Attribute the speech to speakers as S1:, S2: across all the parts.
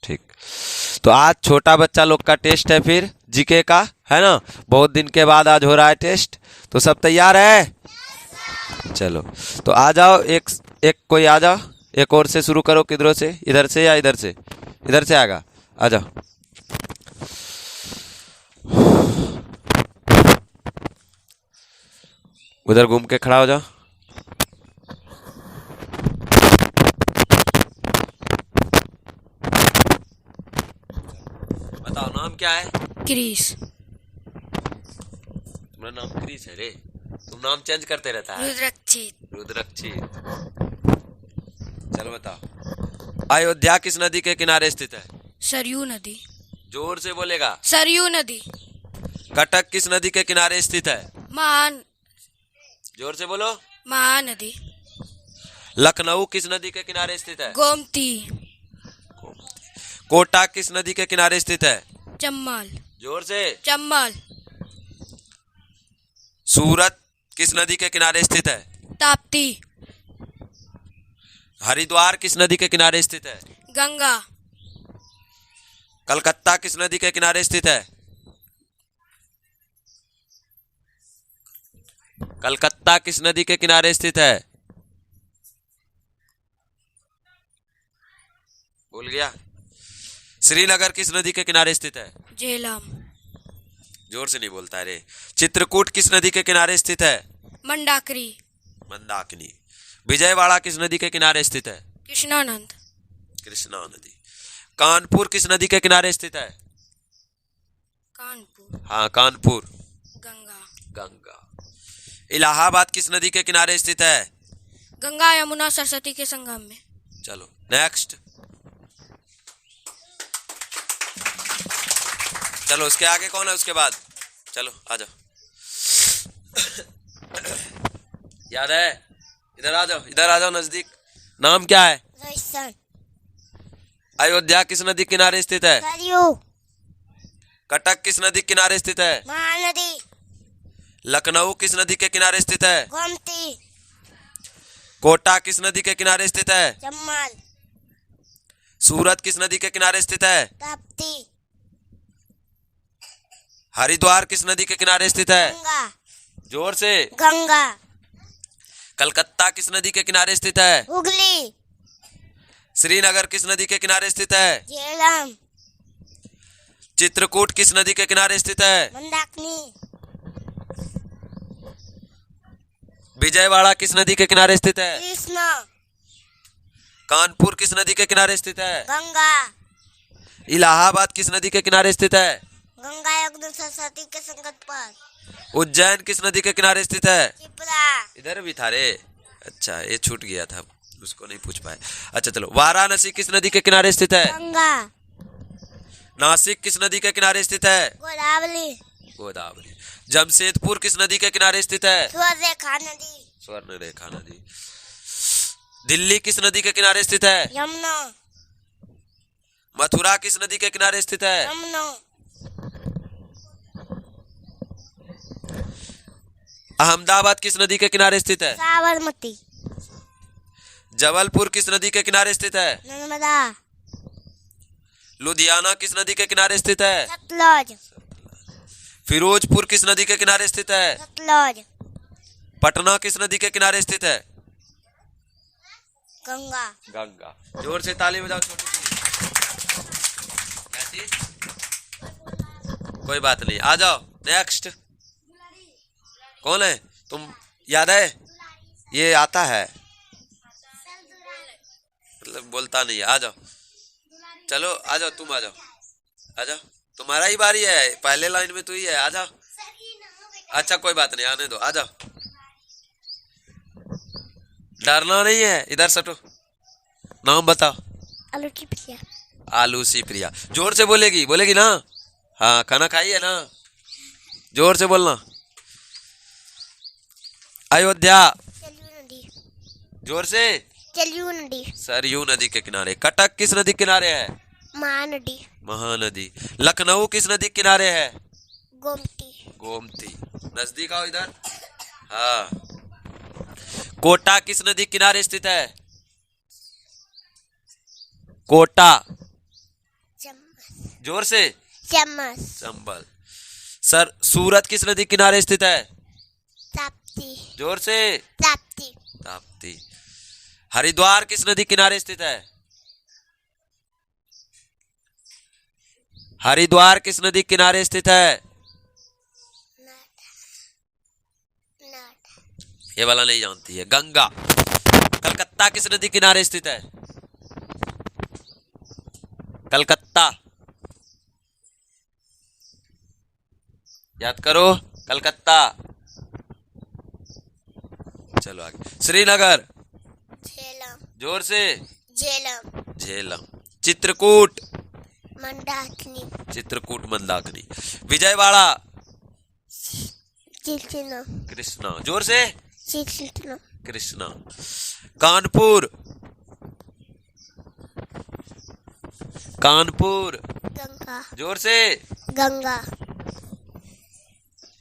S1: ठीक। तो आज छोटा बच्चा लोग का टेस्ट है, फिर जीके का, है ना। बहुत दिन के बाद आज हो रहा है टेस्ट। तो सब तैयार है? चलो तो आ जाओ, एक एक कोई आ जाओ, एक और से शुरू करो। किधरों से, इधर से या इधर से? इधर से आएगा, आ जाओ। उधर घूम के खड़ा हो जाओ। बताओ नाम क्या है?
S2: क्रिस।
S1: तुम्हारा नाम क्रिस है रे? तुम नाम चेंज करते रहता है।
S2: रुद्रक्षित।
S1: रुद्रक्षित। चलो बताओ, अयोध्या किस नदी के किनारे स्थित है?
S2: सरयू नदी।
S1: जोर से बोलेगा।
S2: सरयू नदी।
S1: कटक किस नदी के किनारे स्थित है?
S2: महान।
S1: जोर से बोलो।
S2: महानदी।
S1: लखनऊ किस नदी के किनारे स्थित है?
S2: गोमती।
S1: कोटा किस नदी के किनारे स्थित है?
S2: चम्बल।
S1: जोर से।
S2: चम्बल।
S1: सूरत किस नदी के किनारे स्थित है?
S2: ताप्ती।
S1: हरिद्वार किस नदी के किनारे स्थित है?
S2: गंगा।
S1: कलकत्ता किस नदी के किनारे स्थित है? कलकत्ता किस नदी के किनारे स्थित है? भूल गया। श्रीनगर किस नदी के किनारे स्थित है?
S2: झेलम।
S1: जोर से नहीं बोलता है रे। चित्रकूट किस नदी के किनारे स्थित है?
S2: मंडाकरी।
S1: मंदाकिनी। विजयवाड़ा किस नदी के किनारे स्थित है?
S2: कृष्णानंद।
S1: कृष्णा नदी। कानपुर किस नदी के किनारे स्थित है?
S2: कानपुर।
S1: हाँ, कानपुर।
S2: गंगा।
S1: गंगा। इलाहाबाद किस नदी के किनारे स्थित है?
S2: गंगा यमुना सरस्वती के संगम में।
S1: चलो नेक्स्ट। चलो उसके आगे कौन है उसके बाद? चलो आ जाओ। याद है? इधर आ जाओ, इधर आ जाओ नजदीक। नाम क्या है?
S2: राजस्थान।
S1: अयोध्या किस नदी किनारे स्थित है?
S2: सरयू।
S1: कटक किस नदी किनारे स्थित है?
S2: महानदी।
S1: लखनऊ किस नदी के किनारे स्थित है?
S2: गोमती।
S1: कोटा किस नदी के किनारे स्थित है?
S2: चम्बल।
S1: सूरत किस नदी के किनारे स्थित है?
S2: ताप्ती।
S1: हरिद्वार किस नदी के किनारे स्थित है?
S2: गंगा।
S1: जोर से।
S2: गंगा।
S1: कलकत्ता किस नदी के किनारे स्थित है?
S2: हुगली।
S1: श्रीनगर किस नदी के किनारे स्थित है?
S2: झेलम।
S1: चित्रकूट किस नदी के किनारे स्थित है?
S2: मंदाकिनी।
S1: विजयवाड़ा किस नदी के किनारे स्थित है?
S2: कृष्णा।
S1: कानपुर किस नदी के किनारे स्थित है?
S2: गंगा।
S1: इलाहाबाद किस नदी के किनारे स्थित है?
S2: गंगा यमुना सरस्वती के संगत पर।
S1: उज्जैन किस नदी के किनारे स्थित है?
S2: त्रिपुरा।
S1: इधर भी था रे। अच्छा, ये छूट गया था, उसको नहीं पूछ पाए। अच्छा चलो, वाराणसी किस नदी के किनारे स्थित है?
S2: गंगा।
S1: नासिक किस नदी के किनारे स्थित है?
S2: गोदावरी।
S1: गोदावरी। जमशेदपुर किस नदी के किनारे स्थित है?
S2: स्वर्णरेखा नदी।
S1: स्वर्ण रेखा नदी। दिल्ली किस नदी के किनारे स्थित है?
S2: यमुना।
S1: मथुरा किस नदी के किनारे स्थित है?
S2: यमुना।
S1: अहमदाबाद किस नदी के किनारे स्थित है?
S2: साबरमती।
S1: जबलपुर किस नदी के किनारे स्थित है?
S2: नर्मदा।
S1: लुधियाना किस नदी के किनारे स्थित है?
S2: सतलज।
S1: फिरोजपुर किस नदी के किनारे स्थित है?
S2: सतलज।
S1: पटना किस नदी के किनारे स्थित है?
S2: गंगा।
S1: गंगा। जोर से ताली बजाओ छोटू की। कोई बात नहीं, आ जाओ नेक्स्ट। कौन है तुम? याद है? ये आता है मतलब बोलता नहीं है। आ जाओ, चलो आ जाओ, तुम आ जाओ, आ जाओ, तुम्हारा ही बारी है। पहले लाइन में तू ही है, आ जाओ। अच्छा कोई बात नहीं, आने दो, आ जाओ। डरना नहीं है, इधर सटो। नाम बताओ।
S2: आलूची प्रिया।
S1: आलूसी प्रिया। जोर से बोलेगी, बोलेगी ना? हाँ, खाना खाई है ना? जोर से बोलना। अयोध्या।
S2: सरयू नदी।
S1: जोर से।
S2: सरयू नदी।
S1: सरयू नदी के किनारे। कटक किस नदी के किनारे है?
S2: महानदी।
S1: महानदी। लखनऊ किस नदी के किनारे है?
S2: गोमती।
S1: गोमती। नजदीक आओ इधर। हाँ। कोटा किस नदी किनारे स्थित है? कोटा। जोर से।
S2: चम्मच।
S1: चंबल। सर सूरत किस नदी किनारे स्थित है?
S2: ताप्ती।
S1: जोर से।
S2: ताप्ती।
S1: ताप्ती। हरिद्वार किस नदी किनारे स्थित है? हरिद्वार किस नदी किनारे स्थित है? ये वाला नहीं जानती है। गंगा। कलकत्ता किस नदी किनारे स्थित है? कलकत्ता। याद करो, कलकत्ता। चलो आगे। श्रीनगर।
S2: झेलम।
S1: जोर से।
S2: झेलम।
S1: झेलम। चित्रकूट।
S2: मंदाकिनी।
S1: चित्रकूट मंदाकिनी। विजयवाड़ा।
S2: चिल्चिना।
S1: कृष्णा। जोर से।
S2: चिल्चिना।
S1: कृष्णा। कानपुर। कानपुर।
S2: गंगा।
S1: जोर से।
S2: गंगा।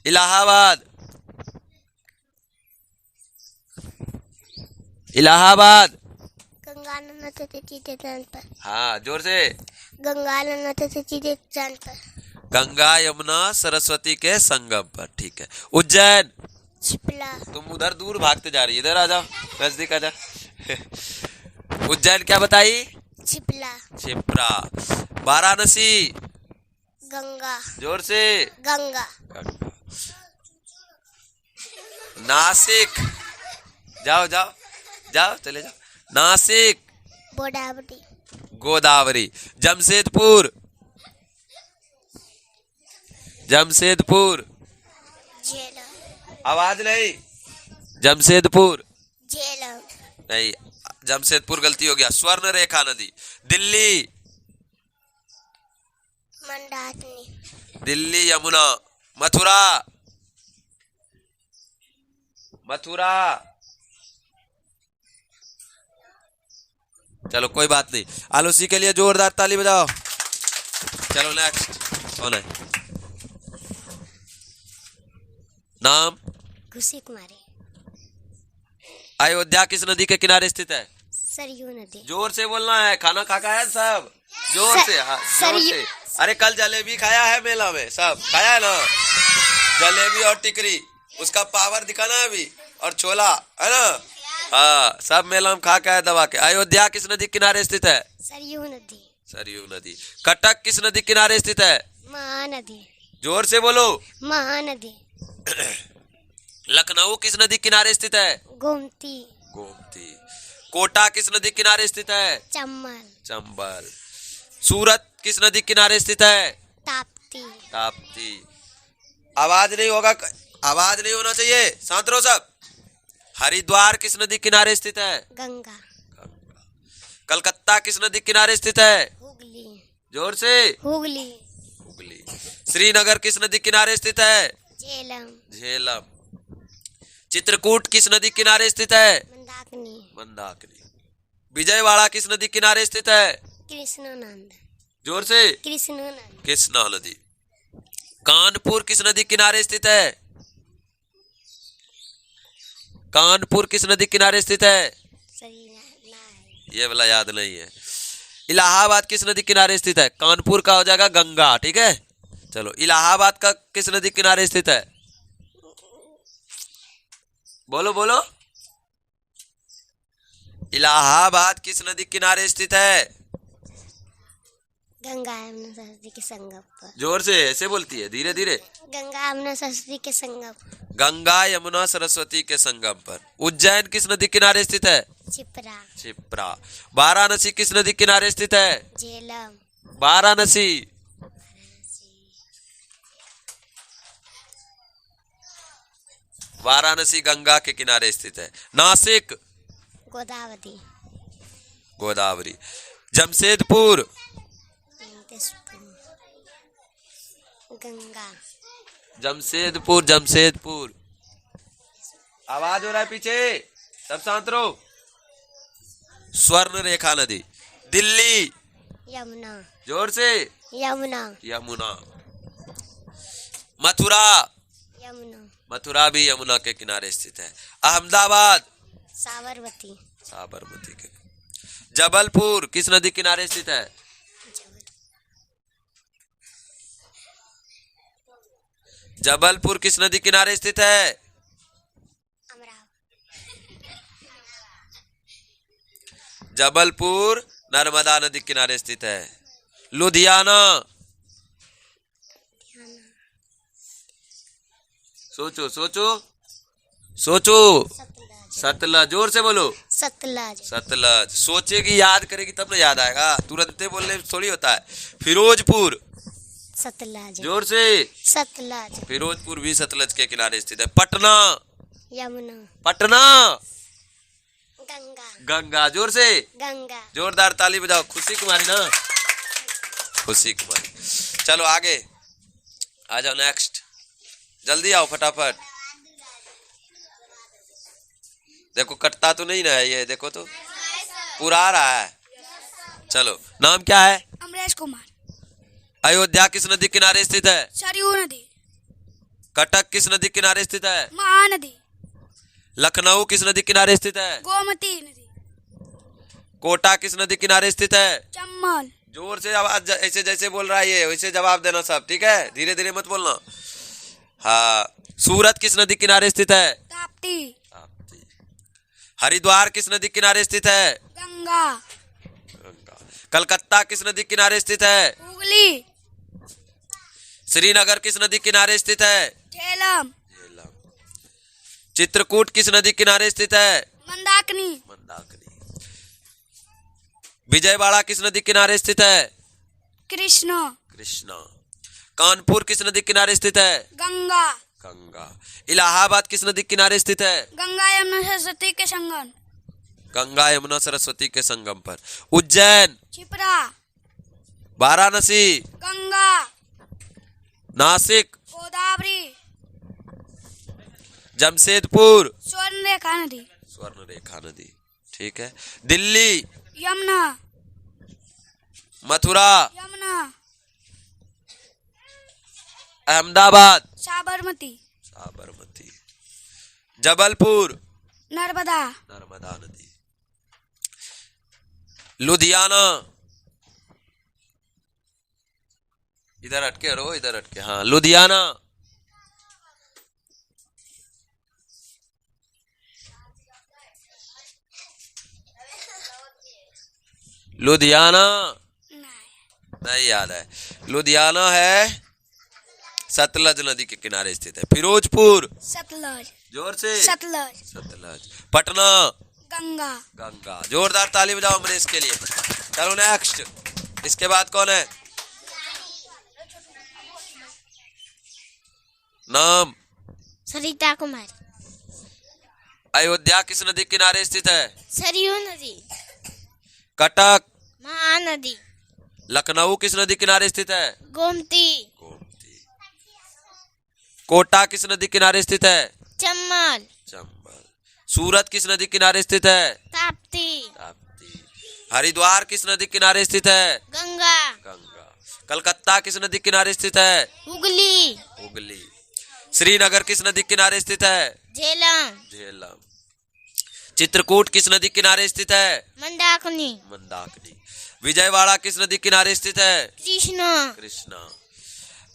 S1: इलाहाबाद। इलाहाबाद।
S2: गंगा नदी सीधे चांद पर।
S1: हाँ, जोर से।
S2: गंगा नदी सीधे चांद पर।
S1: गंगा यमुना सरस्वती के संगम पर। ठीक है। उज्जैन।
S2: छिपला।
S1: तुम उधर दूर भागते जा रही है, इधर आ जाओ, नजदीक आ जाओ। उज्जैन क्या बताई?
S2: छिपला।
S1: छिप्रा। वाराणसी।
S2: गंगा।
S1: जोर से।
S2: गंगा।
S1: गंगा। नासिक। जाओ जाओ जाओ, चले जाओ। नासिक।
S2: गोदावरी।
S1: गोदावरी। जमशेदपुर। जमशेदपुर।
S2: झेलम।
S1: आवाज नहीं। जमशेदपुर।
S2: झेलम।
S1: नहीं, जमशेदपुर गलती हो गया। स्वर्ण रेखा नदी। दिल्ली।
S2: मंदाकिनी।
S1: दिल्ली यमुना। मथुरा। मथुरा। चलो कोई बात नहीं, आलूसी के लिए जोरदार ताली बजाओ। चलो नेक्स्ट। कौन है? नाम?
S2: खुशी कुमारी।
S1: अयोध्या किस नदी के किनारे स्थित है?
S2: सरयू नदी।
S1: जोर से बोलना है, खाना खा का है सब, जोर से। हाँ, जोर से। अरे कल जलेबी खाया है मेला में, सब खाया है ना, जलेबी और टिकरी, उसका पावर दिखाना है अभी, और छोला है ना। हाँ, सब मेला में खा के आया दबा के। अयोध्या किस नदी किनारे स्थित है?
S2: सरयू नदी।
S1: सरयू नदी। कटक किस नदी किनारे स्थित है?
S2: महानदी।
S1: जोर से बोलो।
S2: महानदी।
S1: लखनऊ किस नदी किनारे स्थित है?
S2: गोमती।
S1: गोमती। कोटा किस नदी किनारे स्थित है?
S2: चंबल।
S1: चंबल। सूरत किस नदी किनारे स्थित है?
S2: ताप्ती।
S1: ताप्ती। आवाज नहीं होगा, आवाज नहीं होना चाहिए, शांत रहो सब। हरिद्वार किस नदी किनारे स्थित है?
S2: गंगा।
S1: कलकत्ता किस नदी किनारे स्थित है?
S2: हुगली।
S1: जोर से।
S2: हुगली।
S1: हुगली। श्रीनगर किस नदी किनारे स्थित है?
S2: झेलम।
S1: झेलम। चित्रकूट किस नदी किनारे स्थित है?
S2: मंदाकिनी।
S1: मंदाकिनी। विजयवाड़ा किस नदी किनारे स्थित है?
S2: कृष्णानंद।
S1: जोर से।
S2: कृष्णानंद।
S1: कृष्णा नदी। कानपुर किस नदी किनारे स्थित है? कानपुर किस नदी किनारे स्थित है? ये वाला याद नहीं है। इलाहाबाद किस नदी किनारे स्थित है? कानपुर का हो जाएगा गंगा, ठीक है। चलो, इलाहाबाद का किस नदी किनारे स्थित है? बोलो बोलो। इलाहाबाद किस नदी किनारे स्थित है?
S2: गंगा यमुना सरस्वती के संगम पर।
S1: जोर से, ऐसे बोलती है, धीरे धीरे।
S2: गंगा यमुना सरस्वती के संगम।
S1: गंगा यमुना सरस्वती के संगम पर। उज्जैन किस नदी किनारे स्थित है?
S2: छिपरा।
S1: छिप्रा। वाराणसी किस नदी किनारे स्थित है?
S2: झेलम।
S1: वाराणसी। वाराणसी गंगा के किनारे स्थित है। नासिक।
S2: गोदावरी।
S1: गोदावरी। जमशेदपुर।
S2: गंगा।
S1: जमशेदपुर। जमशेदपुर। आवाज हो रहा है पीछे, सब शांत रहो। स्वर्ण रेखा नदी। दिल्ली।
S2: यमुना।
S1: जोर से।
S2: यमुना।
S1: यमुना। मथुरा।
S2: यमुना।
S1: मथुरा भी यमुना के किनारे स्थित है। अहमदाबाद।
S2: साबरमती।
S1: साबरमती के। जबलपुर किस नदी किनारे स्थित है? जबलपुर किस नदी किनारे स्थित है? जबलपुर नर्मदा नदी किनारे स्थित है। लुधियाना, सोचो सोचो सोचो। सतलज, जोर से बोलो।
S2: सतलज।
S1: सतलज। सोचेगी, याद करेगी तब ना याद आएगा, तुरंत बोलने में थोड़ी होता है। फिरोजपुर,
S2: सतलज।
S1: जोर से।
S2: सतलज।
S1: फिरोजपुर भी सतलज के किनारे स्थित है। पटना,
S2: यमुना।
S1: पटना।
S2: गंगा।
S1: गंगा, जोर से।
S2: गंगा।
S1: जोरदार ताली बजाओ। खुशी कुमारी ना, खुशी कुमारी। चलो आगे आ जाओ, नेक्स्ट। जल्दी आओ फटाफट। देखो कटता तो नहीं ना है ये, देखो तो पूरा आ रहा है। चलो, नाम क्या है?
S3: अमरेश कुमार।
S1: अयोध्या किस नदी किनारे स्थित है?
S3: सरयू नदी।
S1: कटक किस नदी किनारे स्थित है?
S3: महानदी।
S1: लखनऊ किस नदी किनारे स्थित है?
S3: गोमती नदी।
S1: कोटा किस नदी किनारे स्थित है?
S3: चंबल।
S1: जोर से आवाज, ऐसे जैसे बोल रहा है ये वैसे जवाब देना सब, ठीक है? धीरे धीरे मत बोलना। हाँ। सूरत किस नदी किनारे स्थित है?
S3: ताप्ती।
S1: हरिद्वार किस नदी किनारे स्थित है?
S3: गंगा।
S1: गंगा। कलकत्ता किस नदी किनारे स्थित है?
S3: हुगली।
S1: श्रीनगर किस नदी किनारे स्थित है?
S3: झेलम।
S1: चित्रकूट किस नदी किनारे स्थित है?
S3: मंदाकिनी।
S1: मंदाकिनी। विजयवाड़ा किस नदी किनारे स्थित है?
S3: कृष्णा।
S1: कृष्णा। कानपुर किस नदी किनारे स्थित है?
S3: गंगा।
S1: गंगा। इलाहाबाद किस नदी किनारे स्थित है?
S3: गंगा यमुना सरस्वती के संगम।
S1: गंगा यमुना सरस्वती के संगम पर। उज्जैन,
S3: छिपरा।
S1: वाराणसी,
S3: गंगा।
S1: नासिक,
S3: गोदावरी।
S1: जमशेदपुर,
S3: स्वर्ण रेखा नदी।
S1: स्वर्ण रेखा नदी, ठीक है। दिल्ली,
S3: यमुना।
S1: मथुरा,
S3: यमुना।
S1: अहमदाबाद,
S3: साबरमती।
S1: साबरमती। जबलपुर,
S3: नर्मदा।
S1: नर्मदा नदी। लुधियाना, इधर अटके रहो, इधर अटके। हाँ, लुधियाना। लुधियाना नहीं याद है। लुधियाना है सतलज नदी के किनारे स्थित है। फिरोजपुर,
S3: सतलज।
S1: जोर से।
S3: सतलज।
S1: सतलज। पटना,
S3: गंगा।
S1: गंगा। जोरदार ताली बजाओ अमरीश के लिए। चलो नेक्स्ट, इसके बाद कौन है? नाम?
S2: सरिता कुमार।
S1: अयोध्या किस नदी किनारे स्थित है?
S2: सरयू नदी।
S1: कटक,
S2: महानदी।
S1: लखनऊ किस नदी किनारे स्थित है?
S2: गोमती।
S1: गोमती। कोटा किस नदी किनारे स्थित है?
S2: चंबल।
S1: चंबल। सूरत किस नदी किनारे स्थित है?
S2: ताप्ती।
S1: ताप्ती। हरिद्वार किस नदी किनारे स्थित है?
S2: गंगा।
S1: गंगा। कलकत्ता किस नदी किनारे स्थित है?
S2: हुगली।
S1: हुगली। श्रीनगर किस नदी किनारे स्थित है?
S2: झेलम।
S1: झेलम। चित्रकूट किस नदी किनारे स्थित है?
S2: मंदाकिनी।
S1: मंदाकिनी। विजयवाड़ा किस नदी किनारे स्थित है?
S2: कृष्णा।
S1: कृष्णा।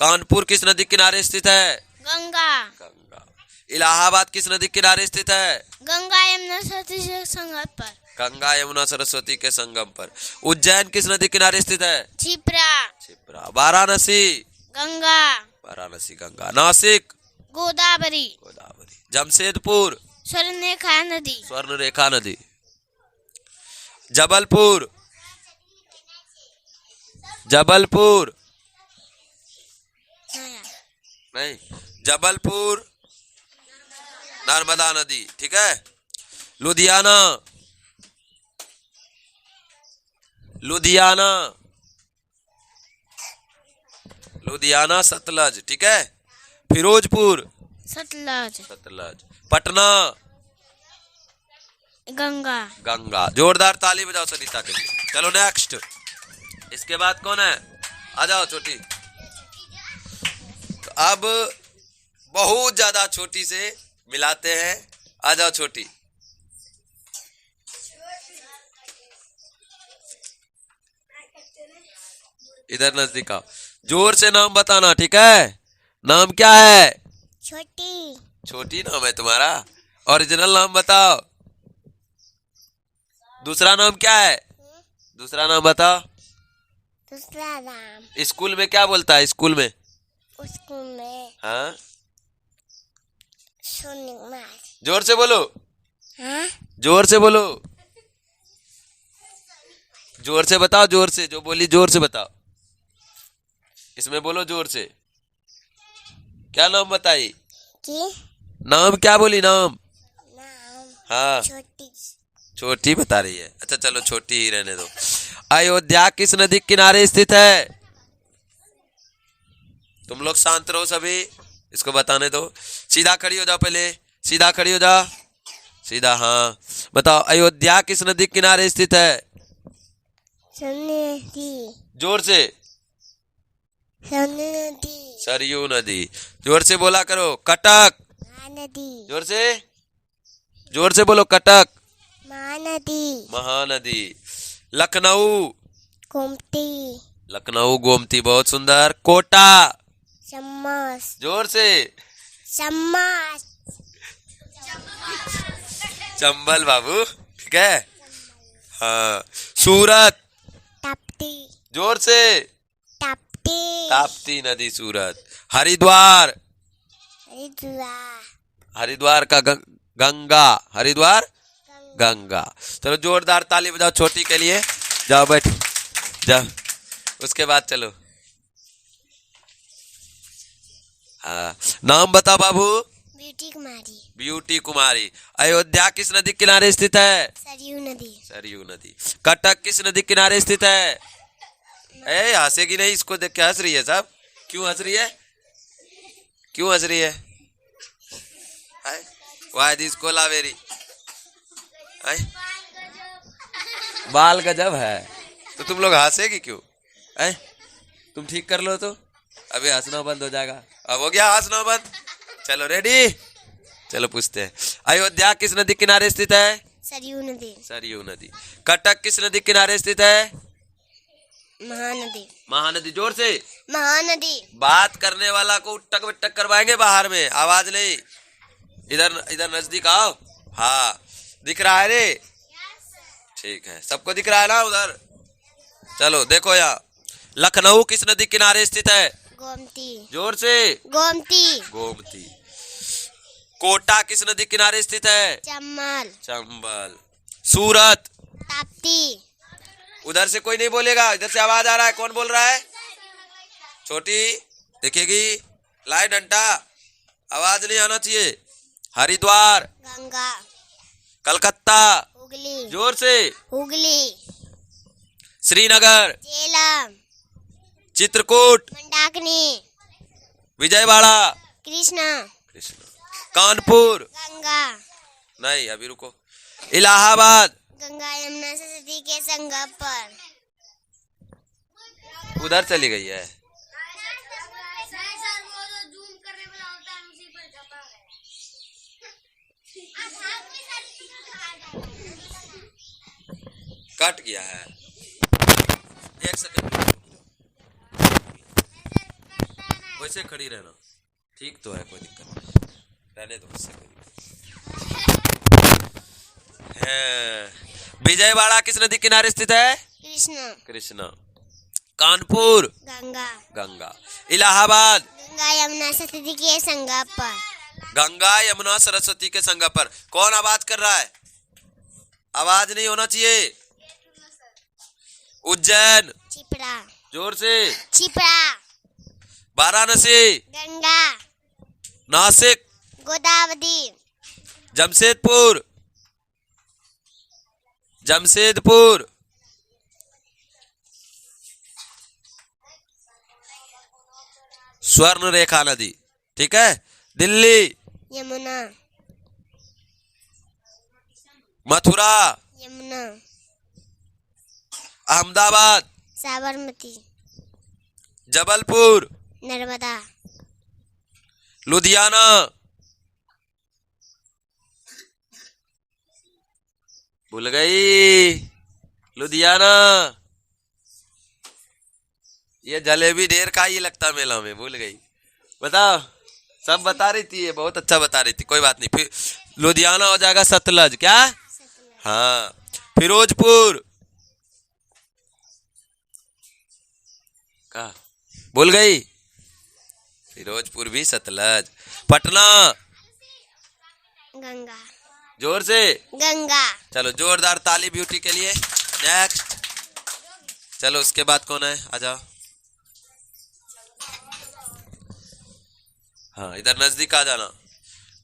S1: कानपुर किस नदी किनारे स्थित है?
S2: गंगा।
S1: गंगा। इलाहाबाद किस नदी किनारे स्थित है?
S2: गंगा यमुना सरस्वती के संगम पर।
S1: गंगा यमुना सरस्वती के संगम पर। उज्जैन किस नदी किनारे स्थित है?
S2: छिपरा।
S1: छिपरा। वाराणसी,
S2: गंगा।
S1: वाराणसी गंगा। नासिक,
S2: गोदावरी।
S1: गोदावरी। जमशेदपुर,
S2: स्वर्ण रेखा नदी।
S1: स्वर्ण रेखा नदी। जबलपुर, जबलपुर नहीं, जबलपुर नर्मदा नदी, ठीक है। लुधियाना, लुधियाना, लुधियाना सतलज, ठीक है। फिरोजपुर,
S2: सतलज।
S1: सतलज। पटना,
S2: गंगा।
S1: गंगा। जोरदार ताली बजाओ सरिता के लिए। चलो नेक्स्ट, इसके बाद कौन है? आ जाओ छोटी। तो अब बहुत ज्यादा छोटी से मिलाते हैं। आ जाओ छोटी। इधर नजदीक आओ। जोर से नाम बताना, ठीक है? नाम क्या है?
S2: छोटी।
S1: छोटी नाम है तुम्हारा? ओरिजिनल नाम बताओ। दूसरा नाम क्या है? दूसरा नाम बताओ।
S2: दूसरा नाम
S1: स्कूल में क्या बोलता है? स्कूल में?
S2: स्कूल में
S1: हाँ,
S2: सोनी कुमार।
S1: जोर से बोलो।
S2: हाँ,
S1: जोर से बोलो। जोर से बताओ, जोर से। जो बोली जोर से बताओ। इसमें बोलो जोर से। क्या नाम बताई?
S2: की
S1: नाम क्या बोली? नाम?
S2: नाम
S1: हाँ,
S2: छोटी।
S1: छोटी बता रही है। अच्छा चलो, छोटी ही रहने दो। अयोध्या किस नदी के किनारे स्थित है? तुम लोग शांत रहो सभी, इसको बताने दो। सीधा खड़ी हो जाओ, पहले सीधा खड़ी हो जाओ। सीधा, हाँ। बताओ, अयोध्या किस नदी के किनारे स्थित है?
S2: सोनी नदी।
S1: जोर से।
S2: सोनी नदी।
S1: सरयू नदी। जोर से बोला करो। कटक।
S2: महानदी।
S1: जोर से, जोर से बोलो। कटक।
S2: महानदी।
S1: महानदी। लखनऊ।
S2: गोमती।
S1: लखनऊ गोमती, बहुत सुंदर। कोटा।
S2: चम्मच।
S1: जोर से।
S2: चम्मच।
S1: चंबल बाबू, ठीक है। हाँ। सूरत।
S2: ताप्ती।
S1: जोर से।
S2: ताप्ती।
S1: ताप्ती नदी, सूरत। हरिद्वार।
S2: हरिद्वार।
S1: हरिद्वार का गंगा। हरिद्वार गंगा। चलो जोरदार ताली बजाओ छोटी के लिए। जाओ बैठ जाओ। उसके बाद चलो। हाँ, नाम बता बाबू।
S2: ब्यूटी कुमारी।
S1: ब्यूटी कुमारी। अयोध्या किस नदी किनारे स्थित है?
S2: सरयू नदी।
S1: सरयू नदी। कटक किस नदी किनारे स्थित है? ए, हंसेगी नहीं, इसको देख के हंस रही है साहब। क्यों हंस रही है? क्यों हंस रही है? Why this Kolaveri. बाल गजब है, तो तुम लोग हंसेगी क्यों? तुम ठीक कर लो तो अभी हंसना बंद हो जाएगा। अब हो गया हंसना बंद। चलो रेडी, चलो पूछते हैं। अयोध्या किस नदी किनारे स्थित है?
S2: सरयू नदी।
S1: सरयू नदी। कटक किस नदी किनारे स्थित है?
S2: महानदी।
S1: महानदी। जोर से।
S2: महानदी।
S1: बात करने वाला को उटक विटक करवाएंगे बाहर में, आवाज नहीं। इधर इधर नजदीक आओ। हाँ, दिख रहा है रे? ठीक है, सबको दिख रहा है ना उधर? चलो देखो यहाँ, लखनऊ किस नदी किनारे स्थित है?
S2: गोमती।
S1: जोर से।
S2: गोमती।
S1: गोमती। कोटा किस नदी किनारे स्थित है?
S2: चम्बल।
S1: चंबल। सूरत।
S2: ताप्ती।
S1: उधर से कोई नहीं बोलेगा, इधर से आवाज आ रहा है। कौन बोल रहा है? छोटी देखेगी, लाई डंडा, आवाज नहीं आना चाहिए। हरिद्वार।
S2: गंगा।
S1: कलकत्ता।
S2: हुगली।
S1: जोर से।
S2: हुगली।
S1: श्रीनगर।
S2: झेलम।
S1: चित्रकूट।
S2: मंडाकिनी।
S1: विजयवाड़ा।
S2: कृष्णा।
S1: कृष्णा। कानपुर।
S2: गंगा।
S1: नहीं, अभी रुको। इलाहाबाद।
S2: गंगा यमुना सरस्वती के संगम पर।
S1: उधर चली गई है। कट गया है। एक सेकंड, वैसे खड़ी रहना, ठीक तो है, कोई दिक्कत नहीं, रहने दो उससे कोई। विजयवाड़ा किस नदी किनारे स्थित है?
S2: कृष्णा।
S1: कृष्णा। कानपुर।
S2: गंगा।
S1: गंगा। इलाहाबाद।
S2: गंगा यमुना सरस्वती के संगम पर।
S1: गंगा यमुना सरस्वती के संगम पर। कौन आवाज कर रहा है? आवाज नहीं होना चाहिए। उज्जैन।
S2: छिपरा।
S1: जोर से।
S2: छिपरा।
S1: वाराणसी।
S2: गंगा।
S1: नासिक।
S2: गोदावरी।
S1: जमशेदपुर। जमशेदपुर। स्वर्ण रेखा नदी, ठीक है। दिल्ली।
S2: यमुना।
S1: मथुरा।
S2: यमुना।
S1: अहमदाबाद।
S2: साबरमती।
S1: जबलपुर।
S2: नर्मदा।
S1: लुधियाना। भूल गई, लुधियाना। ये जलेबी ढेर खाई लगता मेला में, भूल गई। बताओ। सब बता रही थी, ये बहुत अच्छा बता रही थी, कोई बात नहीं। फिर लुधियाना हो जाएगा सतलज, क्या? हाँ। फिरोजपुर का बोल गई, फिरोजपुर भी सतलज। पटना
S2: गंगा।
S1: जोर से,
S2: गंगा।
S1: चलो जोरदार ताली ब्यूटी के लिए। नेक्स्ट, चलो उसके बाद कौन है, आ जाओ। हाँ इधर नजदीक आ जाना।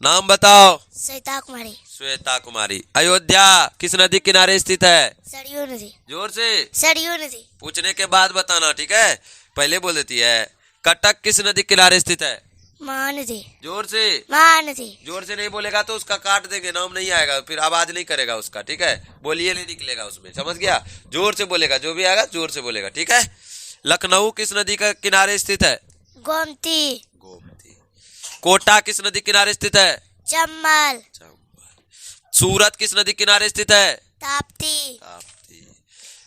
S1: नाम बताओ।
S2: श्वेता कुमारी।
S1: श्वेता कुमारी। अयोध्या किस नदी किनारे स्थित है?
S2: सरयू नदी।
S1: जोर से,
S2: सरयू नदी।
S1: पूछने के बाद बताना, ठीक है? पहले बोल देती है। कटक किस नदी किनारे स्थित है?
S2: महानदी।
S1: जोर से,
S2: महानदी।
S1: जोर से नहीं बोलेगा तो उसका काट देंगे, नाम नहीं आएगा, फिर आवाज नहीं करेगा उसका, ठीक है? बोलिए नहीं निकलेगा उसमें, समझ गया? जोर से बोलेगा, जो भी आएगा जोर से बोलेगा, ठीक है? लखनऊ किस नदी का किनारे स्थित है?
S2: गोमती।
S1: गोमती। कोटा किस नदी किनारे स्थित है?
S2: चंबल।
S1: सूरत किस नदी किनारे स्थित है?
S2: ताप्ती।
S1: ताप्ती।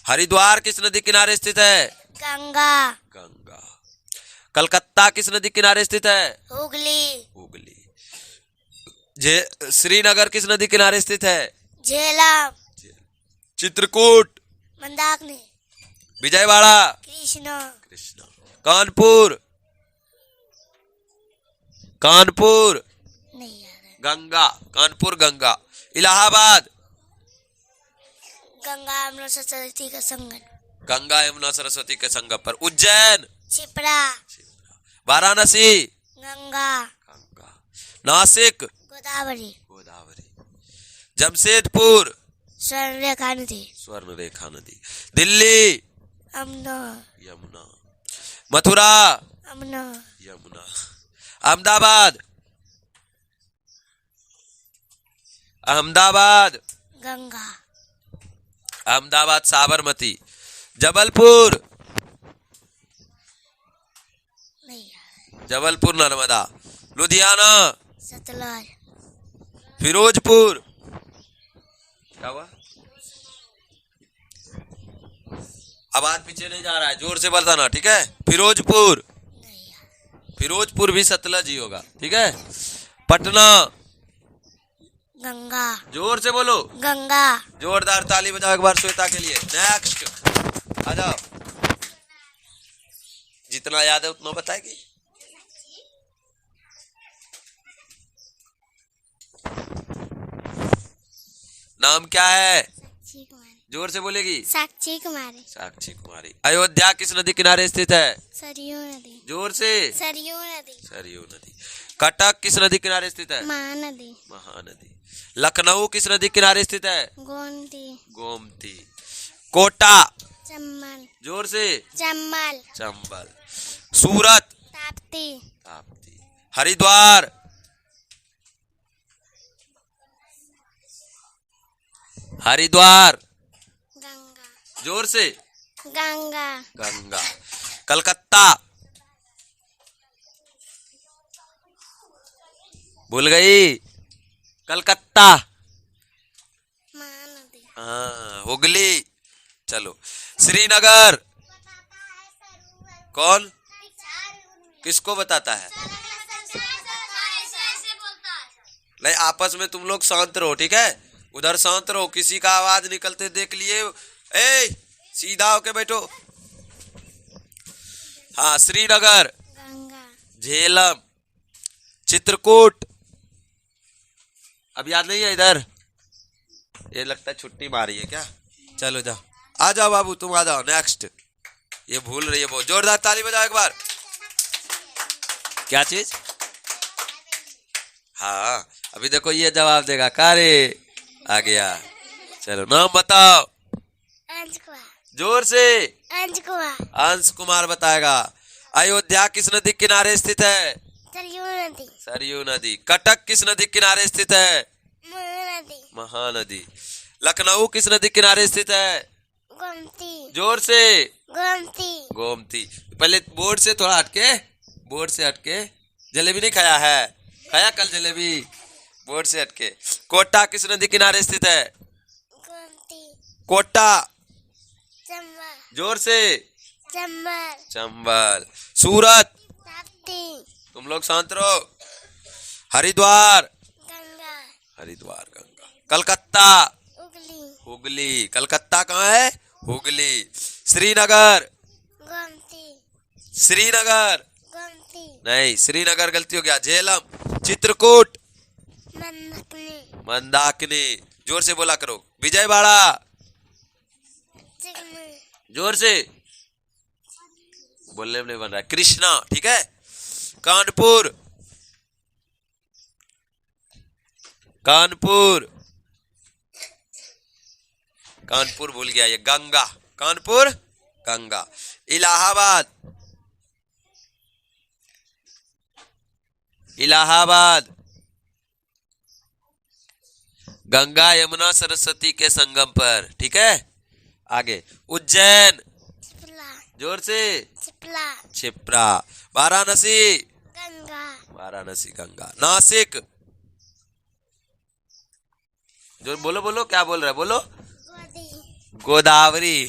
S1: हरिद्वार किस नदी किनारे स्थित है?
S2: गंगा।
S1: गंगा। कलकत्ता किस नदी किनारे स्थित है?
S2: हुगली।
S1: हुगली। श्रीनगर किस नदी किनारे स्थित है?
S2: झेलम।
S1: चित्रकूट।
S2: मंदाकिनी।
S1: विजयवाड़ा।
S2: कृष्णा।
S1: कृष्णा। कानपुर। कानपुर
S2: नहीं याद है।
S1: गंगा, कानपुर गंगा। इलाहाबाद।
S2: गंगा यमुना सरस्वती का संगम।
S1: गंगा यमुना सरस्वती के संगम पर। उज्जैन।
S2: छिपरा।
S1: वाराणसी।
S2: गंगा।
S1: गंगा। नासिक।
S2: गोदावरी।
S1: गोदावरी। जमशेदपुर।
S2: स्वर्ण रेखा नदी।
S1: स्वर्ण रेखा नदी। दिल्ली।
S2: अमना।
S1: यमुना। मथुरा।
S2: अमना।
S1: यमुना। अहमदाबाद। अहमदाबाद।
S2: गंगा।
S1: अहमदाबाद साबरमती। जबलपुर।
S2: नहीं याद।
S1: जबलपुर नर्मदा। लुधियाना।
S2: सतलज।
S1: फिरोजपुर। क्या हुआ? आवाज पीछे नहीं जा रहा है, जोर से बताना, ठीक है? फिरोजपुर।
S2: नहीं याद।
S1: फिरोजपुर भी सतलज ही होगा, ठीक है? पटना।
S2: गंगा।
S1: जोर से बोलो।
S2: गंगा।
S1: जोरदार ताली बजाओ एक बार श्वेता के लिए। नेक्स्ट आ जाओ। जितना याद है उतना बताएगी। नाम क्या है?
S2: साक्षी कुमारी।
S1: जोर से बोलेगी।
S2: साक्षी कुमारी।
S1: साक्षी कुमारी। अयोध्या किस नदी किनारे स्थित है?
S2: सरयू नदी।
S1: जोर से।
S2: सरयू नदी।
S1: सरयू नदी। कटक किस नदी किनारे स्थित है?
S2: महानदी।
S1: महानदी। लखनऊ किस नदी किनारे स्थित है?
S2: गोमती।
S1: गोमती। कोटा।
S2: चंबल।
S1: जोर से।
S2: चंबल।
S1: चंबल। सूरत।
S2: ताप्ती।
S1: ताप्ती। हरिद्वार। हरिद्वार।
S2: गंगा।
S1: जोर से।
S2: गंगा।
S1: गंगा। कलकत्ता। भूल गई? कलकत्ता।
S2: महानदी।
S1: हाँ हुगली। चलो श्रीनगर। कौन किसको बताता है? नहीं, आपस में तुम लोग शांत रहो, ठीक है? उधर शांत रहो, किसी का आवाज निकलते देख लिए, ए सीधा होके बैठो। हाँ श्रीनगर।
S2: गंगा।
S1: झेलम। चित्रकूट। अब याद नहीं है इधर? ये लगता है छुट्टी मारी है क्या? चलो जाओ, आ जाओ बाबू, तुम आ जाओ। नेक्स्ट। ये भूल रही है बहुत, जोरदार ताली बजाओ एक बार। क्या चीज? हाँ अभी देखो ये जवाब देगा। कारे आ गया। चलो नाम बताओ।
S2: अंश कुमार।
S1: जोर से।
S2: अंश कुमार।
S1: अंश कुमार बताएगा। अयोध्या किस नदी किनारे स्थित है?
S2: सरयू नदी।
S1: सरयू नदी। कटक किस नदी किनारे स्थित है?
S2: महानदी।
S1: महानदी। लखनऊ किस नदी किनारे स्थित है?
S2: गोमती।
S1: जोर से।
S2: गोमती।
S1: गोमती। पहले बोर्ड से थोड़ा हटके, बोर्ड से हटके। जलेबी नहीं खाया है? खाया कल जलेबी? बोर्ड से हटके। कोटा किस नदी किनारे स्थित है?
S2: गोमती।
S1: कोटा।
S2: चंबल।
S1: जोर से।
S2: चंबल।
S1: चंबल। सूरत।
S2: ताप्ती।
S1: तुम लोग शांत रहो। हरिद्वार,
S2: गंगा,
S1: हरिद्वार गंगा। कलकत्ता,
S2: उगली,
S1: हुगली, कलकत्ता कहाँ है? हुगली। श्रीनगर,
S2: गोमती,
S1: श्रीनगर
S2: गोमती,
S1: नहीं, श्रीनगर गलती हो गया। झेलम, चित्रकूट,
S2: मंदकनी,
S1: मंदाकिनी। जोर से बोला करो। विजयवाड़ा,
S2: चिकनी,
S1: जोर से बोलने में नहीं बन रहा है। कृष्णा, ठीक है। कानपुर, कानपुर, कानपुर भूल गया ये। गंगा, कानपुर गंगा। इलाहाबाद, इलाहाबाद, गंगा यमुना सरस्वती के संगम पर, ठीक है। आगे उज्जैन,
S2: चिपला,
S1: जोर से
S2: चिपला,
S1: क्षिप्रा। वाराणसी,
S2: गंगा,
S1: वाराणसी गंगा। नासिक, जो बोलो बोलो, क्या बोल रहा है बोलो।
S2: गोदी,
S1: गोदावरी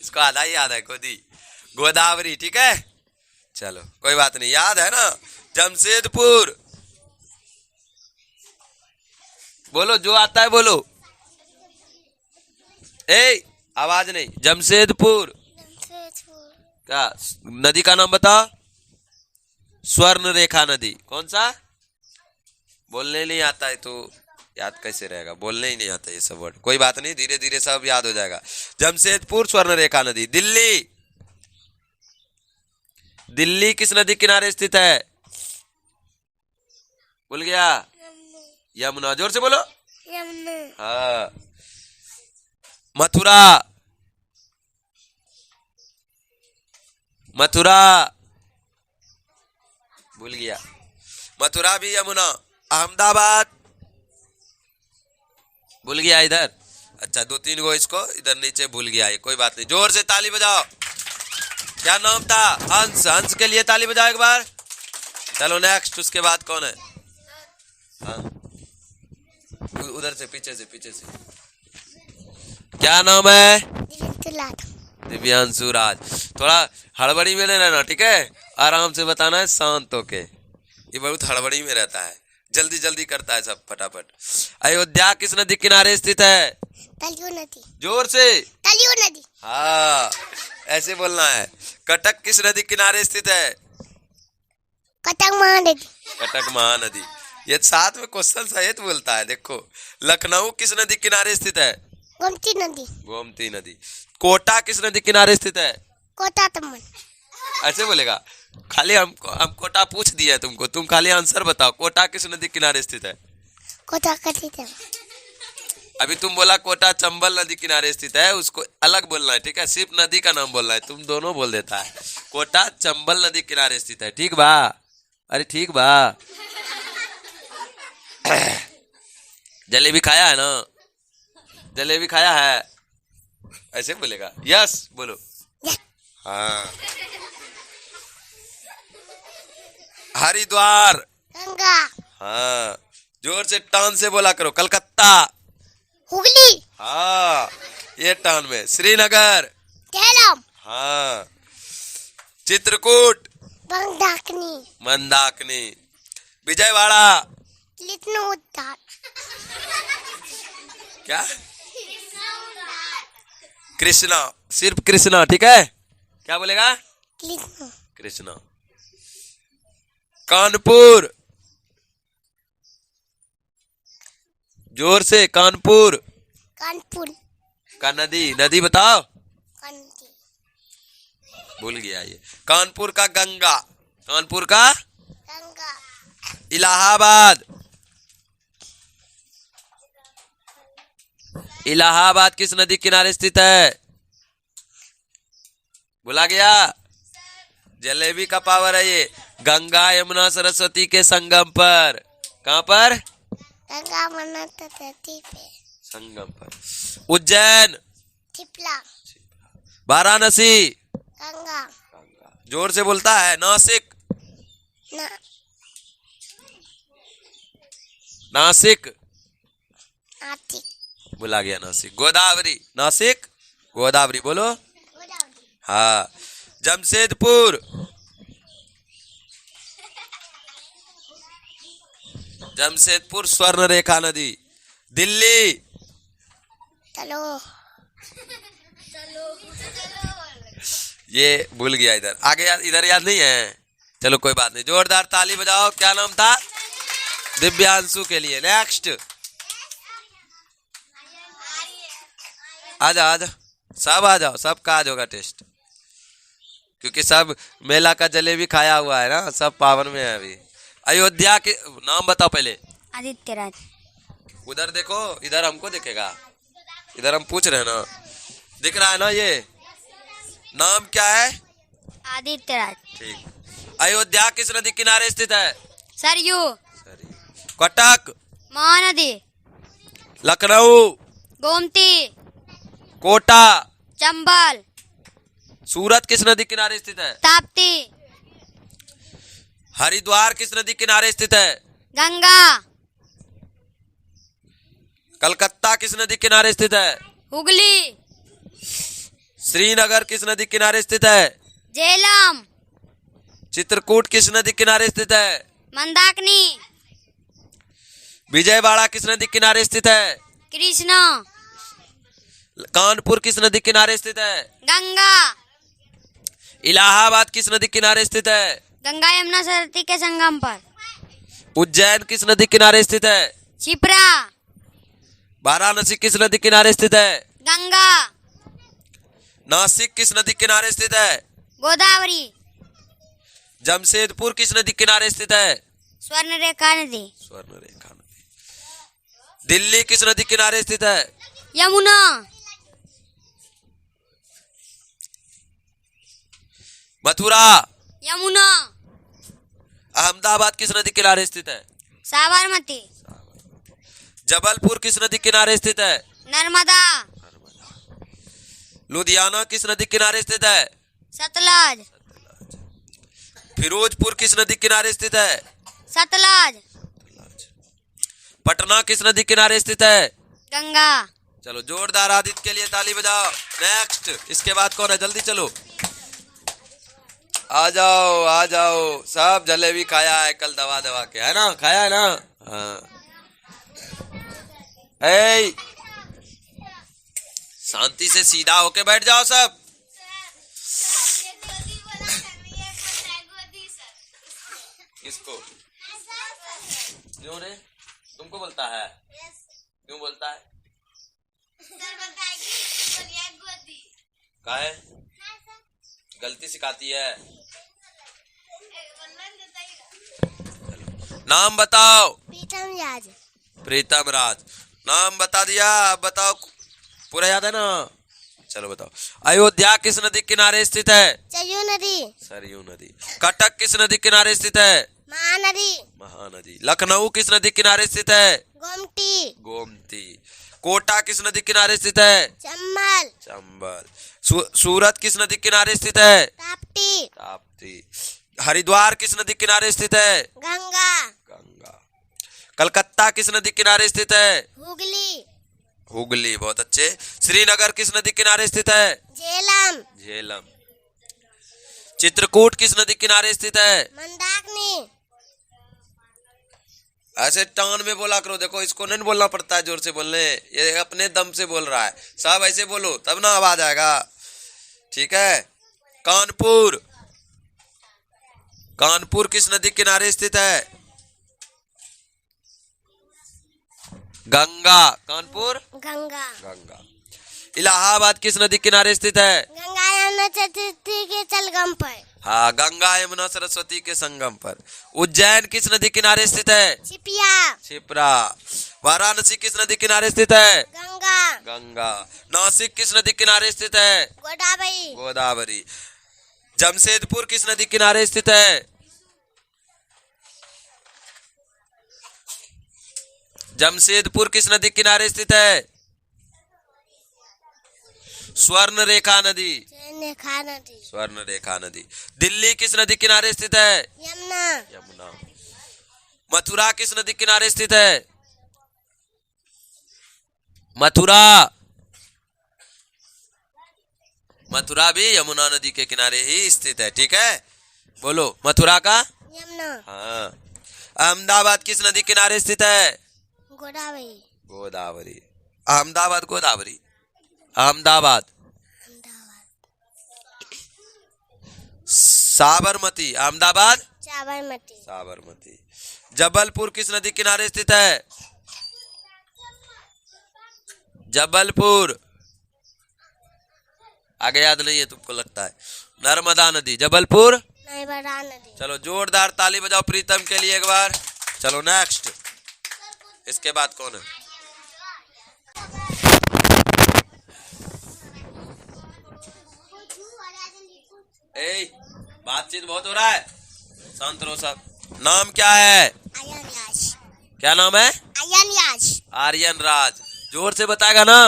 S1: इसको आधा ही याद है, गोदावरी, ठीक है। चलो कोई बात नहीं, याद है ना। जमशेदपुर, बोलो जो आता है बोलो। ए आवाज नहीं। जमशेदपुर,
S2: जमशेदपुर,
S1: क्या नदी का नाम बता। स्वर्ण रेखा नदी। कौन सा? बोलने नहीं आता है तो याद कैसे रहेगा, बोलने ही नहीं आता ये सब वर्ड। कोई बात नहीं, धीरे धीरे सब याद हो जाएगा। जमशेदपुर, स्वर्ण रेखा नदी। दिल्ली, दिल्ली किस नदी किनारे स्थित है? भूल गया। यमुना, जोर से बोलो।
S2: यमुना,
S1: हाँ। मथुरा, मथुरा भूल गया। मथुरा भी यमुना। अहमदाबाद भूल गया इधर। अच्छा 2-3 गो इसको इधर नीचे भूल गया ये, कोई बात नहीं। जोर से ताली बजाओ। क्या नाम था? हंस। हंस के लिए ताली बजाओ एक बार। चलो नेक्स्ट, उसके बाद कौन है? हाँ उधर से, पीछे से, पीछे से। क्या नाम है? दिव्यांशु राज। थोड़ा हड़बड़ी में नहीं रहना, ठीक है। आराम से बताना है, शांत होके। ये बहुत हड़बड़ी में रहता है, जल्दी जल्दी करता है सब फटाफट। अयोध्या किस नदी किनारे स्थित है?
S2: तलियो नदी,
S1: जोर से।
S2: तलियो नदी,
S1: हाँ ऐसे बोलना है। कटक किस नदी किनारे स्थित है?
S2: कटक महानदी,
S1: कटक महानदी। ये साथ में क्वेश्चन सहित बोलता है, देखो। लखनऊ किस नदी किनारे स्थित है?
S2: गोमती नदी,
S1: गोमती नदी। कोटा किस नदी किनारे स्थित है?
S2: कोटा तमन,
S1: ऐसे बोलेगा। खाली हम कोटा पूछ दिया तुमको, तुम खाली आंसर बताओ। कोटा किस नदी किनारे स्थित है?
S2: कोटा कथी तम,
S1: अभी तुम बोला कोटा चंबल नदी किनारे स्थित है, उसको अलग बोलना है, ठीक है। सिर्फ नदी का नाम बोलना है, तुम दोनों बोल देता है। कोटा चंबल नदी किनारे स्थित है, ठीक बा? अरे ठीक बा। जलेबी खाया है ना? जलेबी खाया है, ऐसे बोलेगा। यस बोलो। हाँ। हरिद्वार,
S2: गंगा,
S1: हाँ जोर से टान से बोला करो। कलकत्ता,
S2: हुगली,
S1: हाँ ये टान में। श्रीनगर,
S2: झेलम,
S1: हाँ। चित्रकूट,
S2: मंदाकिनी,
S1: मंदाकिनी। विजयवाड़ा,
S2: लिट्टू उद्यान,
S1: क्या? कृष्णा, सिर्फ कृष्णा, ठीक है। क्या बोलेगा?
S2: लिट्टू,
S1: कृष्णा। कानपुर, जोर से। कानपुर
S2: कानपुर,
S1: का नदी, नदी बताओ।
S2: कानपुर,
S1: भूल गया ये। कानपुर का गंगा, कानपुर का।
S2: गंगा,
S1: इलाहाबाद, इलाहाबाद किस नदी किनारे स्थित है? भुला गया। जलेबी का पावर है ये। गंगा यमुना सरस्वती के संगम पर। कहां पर?
S2: गंगा मनाता धरती पे,
S1: संगम पर। उज्जैन,
S2: चिपला,
S1: वाराणसी,
S2: गंगा,
S1: जोर से बोलता है। नासिक,
S2: ना,
S1: नासिक
S2: आती,
S1: बुला गया। नासिक। गोदावरी, नासिक गोदावरी बोलो। हाँ। जमशेदपुर, जमशेदपुर स्वर्ण रेखा नदी। दिल्ली
S2: चलो
S1: ये भूल गया, इधर आगे इधर याद नहीं है। चलो कोई बात नहीं, जोरदार ताली बजाओ। क्या नाम था? दिव्यांशु के लिए। नेक्स्ट आजा आजा, सब आ जाओ, सबका आज होगा टेस्ट, क्योंकि सब मेला का जलेबी खाया हुआ है ना, सब पावन में है अभी। अयोध्या के नाम बताओ पहले।
S3: आदित्य राज।
S1: उधर देखो, इधर हमको दिखेगा, इधर हम पूछ रहे हैं ना, दिख रहा है ना ये। नाम क्या है?
S3: आदित्य राज।
S1: ठीक। अयोध्या किस नदी किनारे स्थित है?
S3: सरयू।
S1: कटक,
S3: महानदी।
S1: लखनऊ,
S3: गोमती।
S1: कोटा,
S3: चंबल।
S1: सूरत किस नदी किनारे स्थित है?
S3: ताप्ती।
S1: हरिद्वार किस नदी किनारे स्थित है?
S3: गंगा।
S1: कलकत्ता किस नदी किनारे स्थित है?
S3: हुगली।
S1: श्रीनगर किस नदी किनारे स्थित है?
S3: झेलम।
S1: चित्रकूट किस नदी किनारे स्थित है?
S3: मंदाकिनी।
S1: विजयवाड़ा किस नदी किनारे स्थित है?
S3: कृष्णा।
S1: कानपुर किस नदी किनारे स्थित है?
S3: गंगा।
S1: इलाहाबाद किस नदी किनारे स्थित है?
S3: गंगा यमुना सरस्वती के संगम पर।
S1: उज्जैन किस नदी किनारे स्थित है?
S3: शिप्रा।
S1: वाराणसी किस नदी किनारे स्थित है?
S3: गंगा।
S1: नासिक किस नदी किनारे स्थित है?
S3: गोदावरी।
S1: जमशेदपुर किस नदी किनारे स्थित है?
S3: स्वर्ण रेखा नदी।
S1: स्वर्ण रेखा नदी। दिल्ली किस नदी किनारे स्थित है?
S3: यमुना।
S1: मथुरा,
S3: यमुना।
S1: अहमदाबाद किस नदी किनारे स्थित है?
S3: साबरमती।
S1: जबलपुर किस नदी किनारे स्थित है?
S3: नर्मदा।
S1: लुधियाना किस नदी किनारे स्थित है?
S3: सतलज।
S1: फिरोजपुर किस नदी किनारे स्थित है?
S3: सतलज।
S1: पटना किस नदी किनारे स्थित है?
S3: गंगा।
S1: चलो जोरदार आदित्य के लिए ताली बजाओ। नेक्स्ट, इसके बाद कौन है? जल्दी चलो, आ जाओ आ जाओ। सब जलेबी खाया है कल दवा दवा के, है ना? खाया है ना? हाँ। ए, शांति से सीधा होके बैठ जाओ सब। किसको? क्यों रे? तुमको बोलता है? क्यों बोलता है? काहे? गलती सिखाती है। नाम बताओ।
S2: प्रीतम राज।
S1: प्रीतम राज, नाम बता दिया। अब बताओ, पूरा याद है ना? चलो बताओ। अयोध्या किस नदी किनारे स्थित है?
S2: सरयू नदी।
S1: सरयू नदी। कटक किस नदी किनारे स्थित है?
S2: महानदी।
S1: महानदी। लखनऊ किस नदी किनारे स्थित है?
S2: गोमती।
S1: गोमती। कोटा किस नदी किनारे स्थित है?
S2: चंबल।
S1: चंबल। सूरत किस नदी किनारे स्थित है?
S2: ताप्ती।
S1: ताप्ती। हरिद्वार किस नदी किनारे स्थित है?
S2: गंगा।
S1: गंगा। कलकत्ता किस नदी किनारे स्थित है?
S2: हुगली।
S1: हुगली, बहुत अच्छे। श्रीनगर किस नदी किनारे स्थित है?
S2: झेलम।
S1: झेलम। चित्रकूट किस नदी किनारे स्थित है?
S2: मंदाकिनी।
S1: ऐसे टान में बोला करो, देखो इसको नहीं बोलना पड़ता है जोर से बोलने, ये अपने दम से बोल रहा है। सब ऐसे बोलो तब ना आवाज आएगा, ठीक है? कानपुर, कानपुर किस नदी किनारे स्थित है? गंगा। कानपुर
S2: गंगा।
S1: गंगा। इलाहाबाद किस नदी किनारे स्थित है?
S2: गंगा यमुना सरस्वती के संगम पर।
S1: हाँ, गंगा यमुना सरस्वती के संगम पर। उज्जैन किस नदी किनारे स्थित है?
S2: छिपिया।
S1: छिपरा। वाराणसी किस नदी किनारे स्थित है?
S2: गंगा।
S1: गंगा। नासिक किस नदी किनारे स्थित है?
S2: गोदावरी।
S1: गोदावरी। जमशेदपुर किस नदी किनारे स्थित है? जमशेदपुर किस नदी किनारे स्थित है? स्वर्ण रेखा नदी।
S2: रेखा नदी।
S1: स्वर्ण रेखा नदी। दिल्ली किस नदी किनारे स्थित है?
S2: यमुना।
S1: यमुना। मथुरा किस नदी किनारे स्थित है? मथुरा। मथुरा भी यमुना नदी के किनारे ही स्थित है, ठीक है? बोलो मथुरा का।
S2: यमुना।
S1: हाँ। अहमदाबाद किस नदी किनारे स्थित है?
S2: गोदावरी।
S1: गोदावरी। अहमदाबाद गोदावरी। अहमदाबाद। साबरमती। अहमदाबाद
S2: साबरमती।
S1: साबरमती। जबलपुर किस नदी किनारे स्थित है? जबलपुर। आगे याद नहीं है तुमको लगता है। नर्मदा नदी। जबलपुर
S2: नर्मदा नदी।
S1: चलो जोरदार ताली बजाओ प्रीतम के लिए एक बार। चलो नेक्स्ट। इसके बाद कौन है? ए, बातचीत बहुत हो रहा है, शांत रहो सब। नाम क्या है?
S2: आर्यन राज।
S1: क्या नाम है?
S2: आर्यन राज।
S1: आर्यन राज। जोर से बताएगा ना?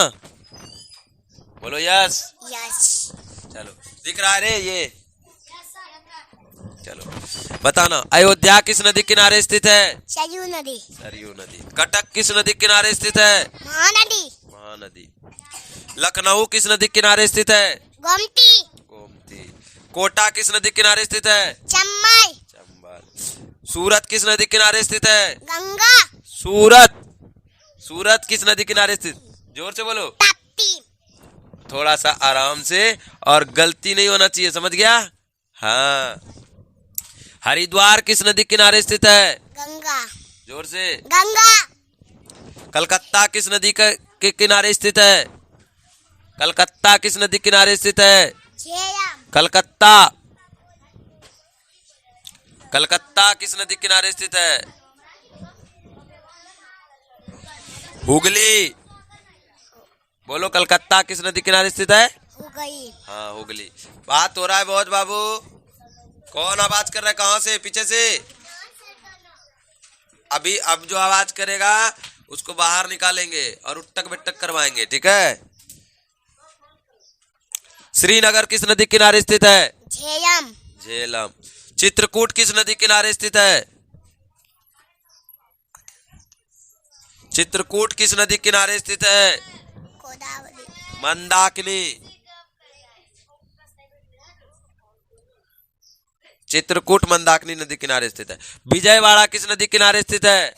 S1: बोलो यस।
S2: यस।
S1: चलो दिख रहा है रे ये। चलो बताना। अयोध्या किस नदी किनारे स्थित है?
S2: सरयू नदी।
S1: सरयू नदी। कटक किस नदी किनारे स्थित है?
S2: महानदी।
S1: महानदी। लखनऊ किस नदी किनारे स्थित है?
S2: गोमती।
S1: गोमती। कोटा किस नदी किनारे स्थित है?
S2: चंबल।
S1: चंबल। सूरत किस नदी किनारे स्थित है?
S2: गंगा।
S1: सूरत। सूरत किस नदी किनारे स्थित? जोर से बोलो।
S2: ताप्ती।
S1: थोड़ा सा आराम से, और गलती नहीं होना चाहिए, समझ गया? हाँ। हरिद्वार किस नदी किनारे स्थित है?
S2: गंगा।
S1: जोर से।
S2: गंगा।
S1: कलकत्ता किस नदी के किनारे स्थित है? कलकत्ता किस नदी किनारे स्थित है?
S2: झेलम।
S1: कलकत्ता। कलकत्ता किस नदी किनारे स्थित है? हुगली। बोलो कलकत्ता किस नदी किनारे स्थित है?
S2: हुगली।
S1: हाँ हुगली। बात हो रहा है बहुत बाबू। कौन आवाज कर रहा है? कहाँ से? पीछे से। अभी अब जो आवाज करेगा उसको बाहर निकालेंगे और उठक बैठक करवाएंगे, ठीक है? श्रीनगर किस नदी किनारे स्थित है?
S2: झेलम।
S1: झेलम। चित्रकूट किस नदी किनारे स्थित है? चित्रकूट किस नदी किनारे स्थित है?
S2: गोदावरी।
S1: मंदाकिनी। चित्रकूट मंदाकिनी नदी किनारे स्थित है। विजयवाड़ा किस नदी किनारे स्थित है?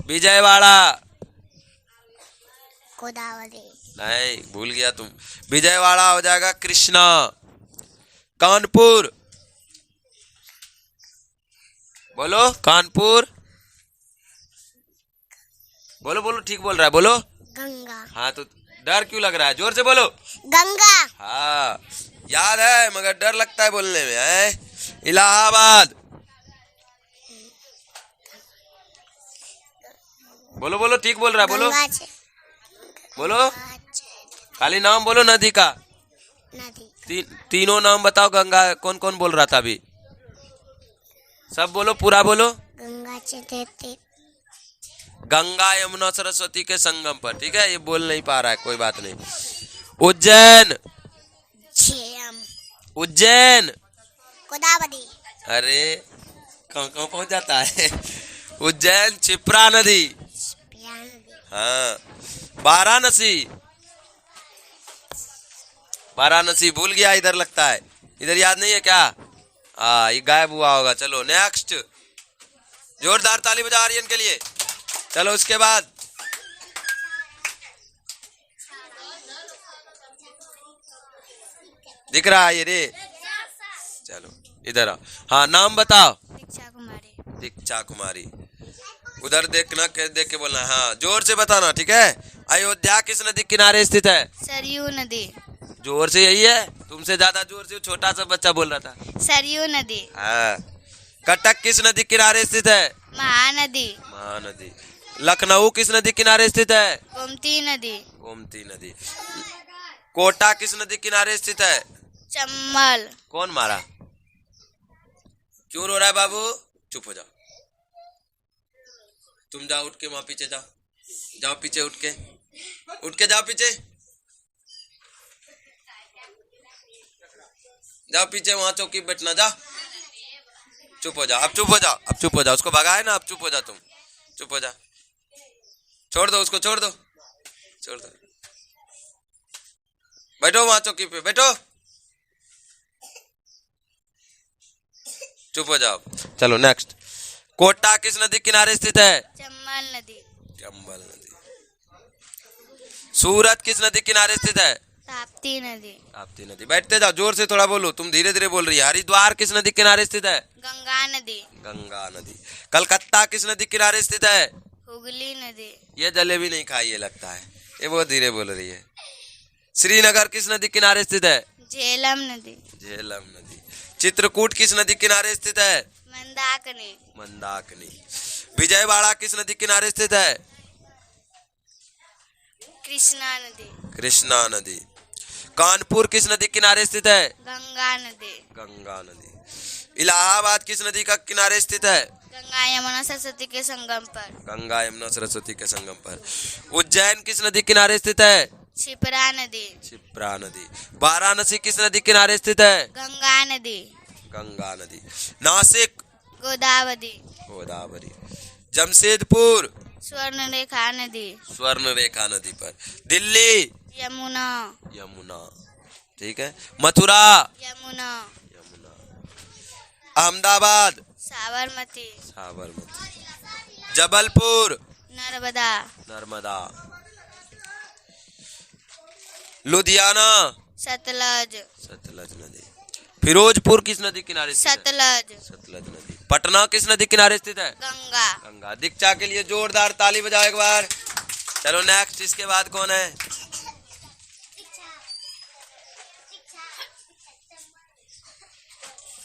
S1: विजयवाड़ा।
S2: गोदावरी।
S1: नहीं, भूल गया तुम। विजयवाड़ा हो जाएगा कृष्णा। कानपुर। बोलो कानपुर। बोलो बोलो, ठीक बोल रहा है, बोलो।
S2: गंगा।
S1: हाँ तो डर क्यों लग रहा है? जोर से बोलो।
S2: गंगा।
S1: हाँ याद है, मगर डर लगता है बोलने में, है? इलाहाबाद। बोलो बोलो, ठीक बोल रहा है, बोलो। बोलो, खाली नाम बोलो नदी का।
S2: नदी।
S1: तीनों नाम बताओ। गंगा कौन कौन बोल रहा था अभी? सब बोलो, पूरा बोलो।
S2: गंगा चेते।
S1: गंगा यमुना सरस्वती के संगम पर, ठीक है? ये बोल नहीं पा रहा है, कोई बात नहीं। उज्जैन।
S2: झेलम।
S1: उज्जैन।
S2: गोदावरी।
S1: अरे कहाँ कहाँ पहुंच जाता है? उज्जैन। क्षिप्रा नदी। हाँ। वाराणसी। वाराणसी भूल गया, इधर लगता है। इधर याद नहीं है क्या? हाँ, ये गायब हुआ होगा। चलो नेक्स्ट। जोरदार ताली बजा आर्यन के लिए। चलो उसके बाद दिख रहा है ये रे। चलो इधर आओ। हाँ नाम बताओ।
S3: दीक्षा कुमारी।
S1: दीक्षा कुमारी। उधर देखना, देख के बोलना। हाँ जोर से बताना, ठीक है? अयोध्या किस नदी किनारे स्थित है?
S3: सरयू नदी।
S1: जोर से, यही है? तुमसे ज्यादा जोर से छोटा सा बच्चा बोल रहा था।
S3: सरयू नदी।
S1: हाँ। कटक किस नदी किनारे स्थित है?
S3: महानदी।
S1: महानदी। लखनऊ किस नदी किनारे स्थित है?
S3: गोमती नदी।
S1: गोमती नदी। कोटा किस नदी किनारे स्थित है?
S3: चंबल।
S1: कौन मारा? क्यों रो रहा है बाबू? चुप हो जाओ। तुम जाओ, उठ के वहां पीछे जाओ। जाओ पीछे, उठ के जाओ पीछे। जाओ पीछे, वहां चौकी पे बैठना। जाओ, चुप हो जाओ। अब चुप हो जाओ, अब चुप हो जाओ। उसको भगा है ना, अब चुप हो जाओ तुम। चुप हो जाओ। छोड़ दो उसको, छोड़ दो, छोड़ दो। बैठो वहां चौकी पे, बैठो। चुप हो जाओ। चलो नेक्स्ट। कोटा किस नदी किनारे स्थित है?
S3: चंबल नदी।
S1: चंबल नदी। सूरत किस नदी किनारे स्थित है?
S3: ताप्ती नदी।
S1: ताप्ती नदी। बैठते जाओ, जोर से थोड़ा बोलो, तुम धीरे धीरे बोल रही है। हरिद्वार किस नदी किनारे स्थित है?
S3: गंगा नदी।
S1: गंगा नदी। कलकत्ता किस नदी किनारे स्थित है?
S3: हुगली नदी।
S1: ये जलेबी नहीं खाई है लगता है, ये बहुत धीरे बोल रही है। श्रीनगर किस नदी किनारे स्थित है?
S3: झेलम नदी।
S1: झेलम नदी। चित्रकूट किस नदी किनारे स्थित है?
S3: मंदाकिनी।
S1: मंदाकिनी। विजयवाड़ा किस नदी किनारे स्थित है?
S3: कृष्णा नदी।
S1: कृष्णा नदी। कानपुर किस नदी किनारे स्थित है?
S3: गंगा नदी।
S1: गंगा नदी। इलाहाबाद किस नदी का किनारे स्थित है?
S3: गंगा यमुना सरस्वती के संगम पर।
S1: गंगा यमुना सरस्वती के संगम पर। उज्जैन किस नदी किनारे स्थित है?
S3: क्षिप्रा नदी।
S1: क्षिप्रा नदी। वाराणसी किस नदी किनारे स्थित है?
S3: गंगा नदी।
S1: गंगा नदी। नासिक?
S3: गोदावरी।
S1: गोदावरी। जमशेदपुर?
S3: स्वर्ण रेखा नदी।
S1: स्वर्ण रेखा नदी पर। दिल्ली?
S3: यमुना।
S1: यमुना। ठीक है। मथुरा?
S3: यमुना।
S1: यमुना। अहमदाबाद?
S3: साबरमती।
S1: साबरमती। जबलपुर?
S3: नर्मदा।
S1: नर्मदा। लुधियाना?
S3: सतलज।
S1: सतलज नदी। फिरोजपुर किस नदी किनारे स्थित है?
S3: सतलज।
S1: सतलज नदी। पटना किस नदी किनारे स्थित है?
S3: गंगा।
S1: गंगा। दीक्षा के लिए जोरदार ताली बजाओ एक बार। चलो नेक्स्ट, इसके बाद कौन है?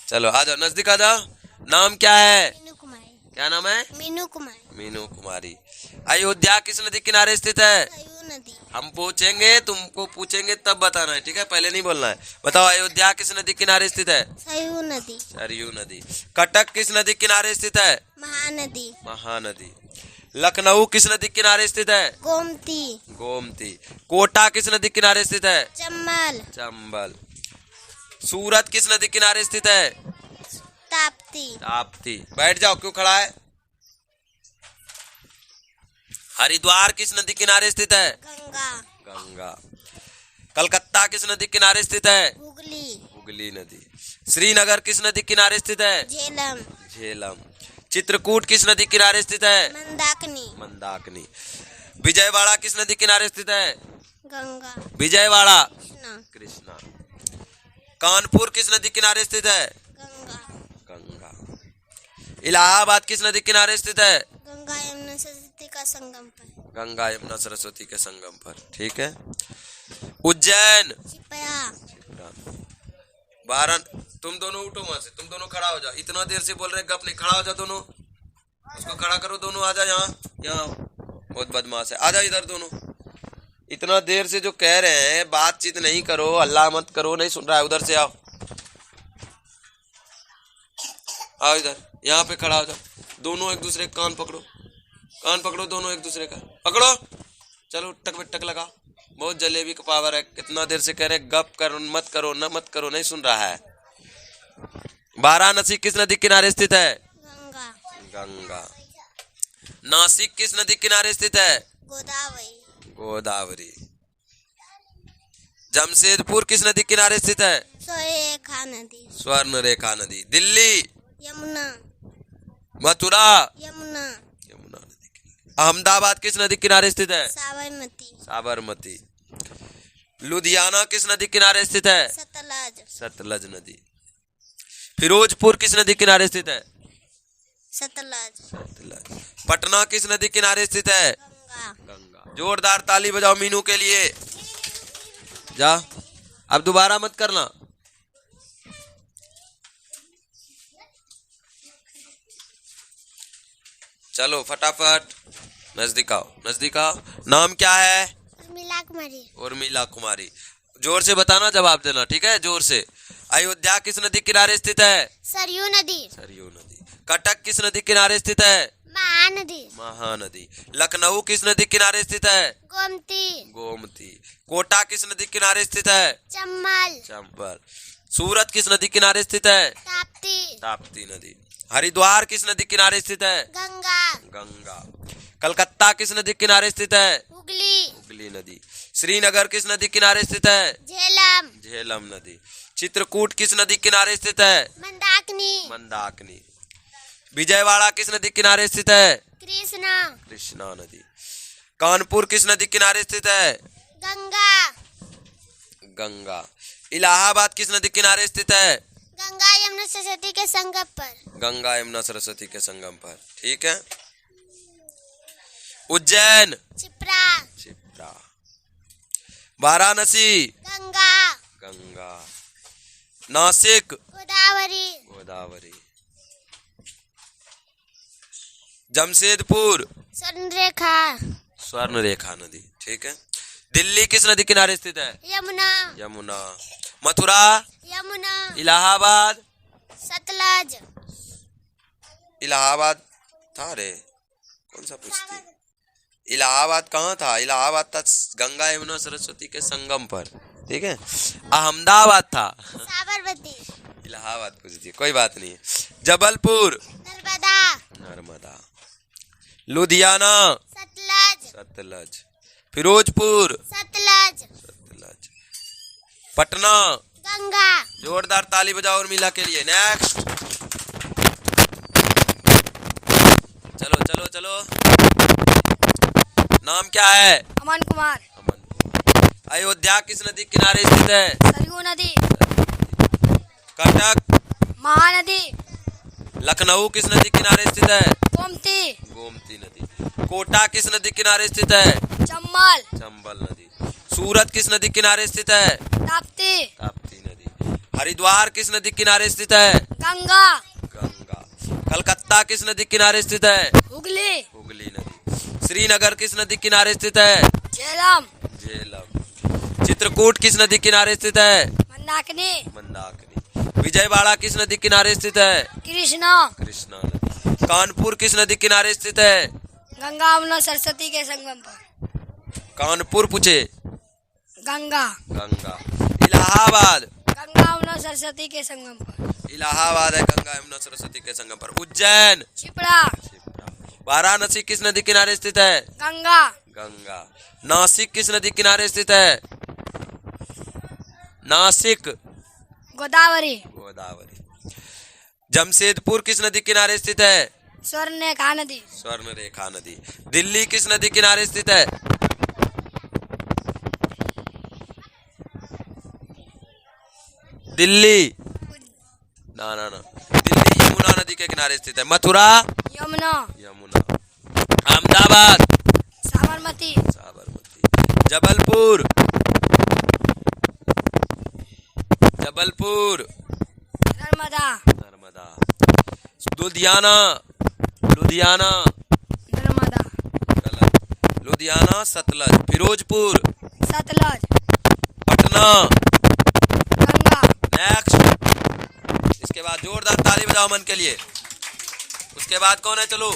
S1: चलो आ जाओ, नजदीक आ जाओ। नाम क्या है?
S2: मीनू कुमारी।
S1: क्या नाम है?
S2: मीनू कुमारी।
S1: मीनू कुमारी। अयोध्या किस नदी किनारे स्थित है?
S2: सयू नदी।
S1: हम पूछेंगे, तुमको पूछेंगे तब बताना है, ठीक है? पहले नहीं बोलना है। बताओ अयोध्या किस नदी किनारे स्थित है?
S2: सयू नदी।
S1: सरयू नदी। कटक किस नदी किनारे स्थित है?
S2: महानदी।
S1: महानदी। लखनऊ किस नदी किनारे स्थित है?
S2: गोमती।
S1: गोमती। कोटा किस नदी किनारे स्थित है?
S2: चंबल।
S1: चंबल। सूरत किस नदी किनारे स्थित है?
S2: ताप्ती।
S1: ताप्ती। बैठ जाओ, क्यों खड़ा है? हरिद्वार किस नदी किनारे स्थित है?
S2: गंगा।
S1: गंगा। कलकत्ता किस नदी किनारे स्थित है?
S2: हुगली।
S1: हुगली नदी। श्रीनगर किस नदी किनारे स्थित है?
S2: झेलम।
S1: झेलम। चित्रकूट किस नदी किनारे स्थित है?
S2: मंदाकिनी।
S1: मंदाकिनी। विजयवाड़ा किस नदी किनारे स्थित है?
S2: गंगा।
S1: विजयवाड़ा।
S2: कृष्णा।
S1: कृष्णा। कानपुर किस नदी किनारे स्थित है?
S2: गंगा।
S1: गंगा। इलाहाबाद किस नदी किनारे स्थित है?
S2: गंगा यमुना सरस्वती का संगम पर।
S1: गंगा यमुना सरस्वती के संगम पर। ठीक है। उज्जैन?
S2: छिपया।
S1: वाराण। तुम दोनों उठो वहां से, तुम दोनों खड़ा हो जाओ। इतना देर से बोल रहे गप नहीं, खड़ा हो जाओ दोनों। उसको खड़ा करो दोनों, आ जाओ यहाँ। यहाँ बहुत बदमाश है, आ जाओ इधर दोनों। इतना देर से जो कह रहे हैं, बातचीत नहीं करो, हल्ला मत करो, नहीं सुन रहा है। उधर से आओ, आओ इधर, यहाँ पे खड़ा हो जाओ। दोनों एक दूसरे का कान पकड़ो, कान पकड़ो दोनों एक दूसरे का, पकड़ो। चलो टक पे टक लगा। बहुत जलेबी का पावर है। कितना देर से कह रहे गप करो, मत करो, न मत करो, नहीं सुन रहा है। वाराणसी किस नदी किनारे स्थित है?
S2: गंगा।
S1: गंगा। नासिक किस नदी किनारे स्थित है?
S2: गोदावरी।
S1: गोदावरी। जमशेदपुर किस नदी किनारे स्थित है?
S2: स्वर्ण नदी।
S1: स्वर्ण रेखा नदी। दिल्ली?
S2: यमुना।
S1: मथुरा?
S2: यमुना।
S1: यमुना नदी किनारे। अहमदाबाद किस नदी किनारे स्थित है?
S2: साबरमती।
S1: साबरमती। लुधियाना किस नदी किनारे स्थित है?
S2: सतलज।
S1: सतलज नदी। फिरोजपुर किस नदी किनारे स्थित है?
S2: सतलज।
S1: सतलज। पटना किस नदी किनारे स्थित है?
S2: गंगा।
S1: गंगा। जोरदार ताली बजाओ मीनू के लिए। जा, अब दोबारा मत करना। चलो फटाफट नजदीक आओ, नजदीक आओ। नाम क्या है?
S2: उर्मिला कुमारी।
S1: उर्मिला कुमारी। जोर से बताना, जवाब देना, ठीक है? जोर से। अयोध्या किस नदी किनारे स्थित है?
S2: सरयू नदी।
S1: सरयू नदी। कटक किस नदी किनारे स्थित है?
S2: महानदी।
S1: महानदी। लखनऊ किस नदी किनारे स्थित है?
S2: गोमती।
S1: गोमती। कोटा किस नदी किनारे स्थित है?
S2: चंबल।
S1: चंबल। सूरत किस नदी किनारे स्थित है?
S2: ताप्ती।
S1: ताप्ती नदी। हरिद्वार किस नदी किनारे स्थित है?
S2: गंगा।
S1: गंगा। कलकत्ता किस नदी किनारे स्थित है?
S2: हुगली।
S1: हुगली नदी। श्रीनगर किस नदी किनारे स्थित है?
S2: झेलम।
S1: झेलम नदी। चित्रकूट किस नदी किनारे स्थित है?
S2: मंदाकिनी। मंदाकिनी।
S1: मंदाकिनी। विजयवाड़ा किस नदी किनारे स्थित है?
S2: कृष्णा।
S1: कृष्णा नदी। कानपुर किस नदी किनारे स्थित है?
S2: गंगा।
S1: गंगा। इलाहाबाद किस नदी किनारे स्थित है?
S2: गंगा यमुना सरस्वती के संगम पर।
S1: गंगा यमुना सरस्वती के संगम पर। ठीक है। उज्जैन।
S2: छिप्रा।
S1: छिप्रा। वाराणसी।
S2: गंगा।
S1: गंगा। नासिक।
S2: गोदावरी।
S1: गोदावरी। जमशेदपुर।
S2: स्वर्ण रेखा।
S1: स्वर्ण रेखा नदी। ठीक है। दिल्ली किस नदी किनारे स्थित है?
S2: यमुना।
S1: यमुना। मथुरा।
S2: यमुना।
S1: इलाहाबाद।
S2: सतलज।
S1: इलाहाबाद था रे, कौन सा पूछती? इलाहाबाद कहाँ था? इलाहाबाद था गंगा यमुना सरस्वती के संगम पर। ठीक है। अहमदाबाद था।
S2: साबरमती।
S1: इलाहाबाद पूछती, कोई बात नहीं। जबलपुर।
S2: नर्मदा।
S1: नर्मदा। लुधियाना।
S2: सतलज।
S1: सतलज। फिरोजपुर।
S2: सतलज।
S1: सतलज। पटना।
S2: गंगा।
S1: जोरदार ताली बजाओ उर्मिला के लिए। नेक्स्ट। चलो चलो चलो। नाम क्या है?
S3: अमन कुमार।
S1: अमन। अयोध्या किस नदी किनारे स्थित है?
S3: सरयू नदी।
S1: कटक।
S3: महानदी।
S1: लखनऊ किस नदी किनारे स्थित है?
S3: गोमती।
S1: गोमती नदी। कोटा किस नदी किनारे स्थित है?
S3: चंबल।
S1: चंबल नदी। सूरत किस नदी किनारे स्थित है?
S3: ताप्ती।
S1: ताप्ती नदी। हरिद्वार किस नदी किनारे स्थित है?
S3: गंगा।
S1: गंगा। कलकत्ता किस नदी किनारे स्थित है?
S3: हुगली।
S1: हुगली नदी। श्रीनगर किस नदी किनारे स्थित है?
S3: झेलम।
S1: झेलम। चित्रकूट किस नदी किनारे स्थित है?
S3: मंदाकिनी।
S1: मंदाकिनी। विजयवाड़ा किस नदी किनारे स्थित है?
S3: कृष्णा।
S1: कृष्णा नदी। कानपुर किस नदी किनारे स्थित है?
S3: गंगा यमुना सरस्वती के संगम पर।
S1: कानपुर पूछे।
S3: गंगा।
S1: गंगा। इलाहाबाद।
S3: गंगा यमुना सरस्वती के संगम पर।
S1: इलाहाबाद है गंगा यमुना सरस्वती के संगम पर। उज्जैन।
S3: छिपरा।
S1: वाराणसी किस नदी किनारे स्थित है?
S3: गंगा।
S1: गंगा। नासिक किस नदी किनारे स्थित है? नासिक।
S3: गोदावरी।
S1: गोदावरी। जमशेदपुर किस नदी किनारे स्थित है?
S3: स्वर्ण रेखा नदी।
S1: स्वर्ण रेखा नदी। दिल्ली किस नदी किनारे स्थित है? दिल्ली। ना ना ना, दिल्ली यमुना नदी के किनारे स्थित है। मथुरा।
S3: यमुना।
S1: यमुना। अहमदाबाद।
S3: साबरमती।
S1: साबरमती। जबलपुर। जबलपुर।
S3: नर्मदा।
S1: नर्मदा। लुधियाना। लुधियाना।
S3: नर्मदा।
S1: गलत। लुधियाना सतलज। फिरोजपुर।
S3: सतलज।
S1: पटना।
S3: गंगा।
S1: नेक्स्ट। इसके बाद जोरदार ताली बजाओ मन के लिए। उसके बाद कौन है? चलो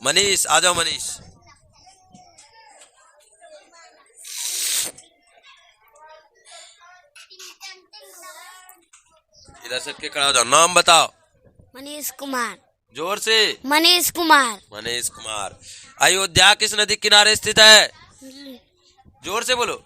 S1: मनीष, आ जाओ मनीष। इधर से के खड़ा हो जाओ। नाम बताओ।
S2: मनीष कुमार।
S1: जोर से।
S2: मनीष कुमार।
S1: मनीष कुमार। अयोध्या किस नदी किनारे स्थित है? जोर से बोलो।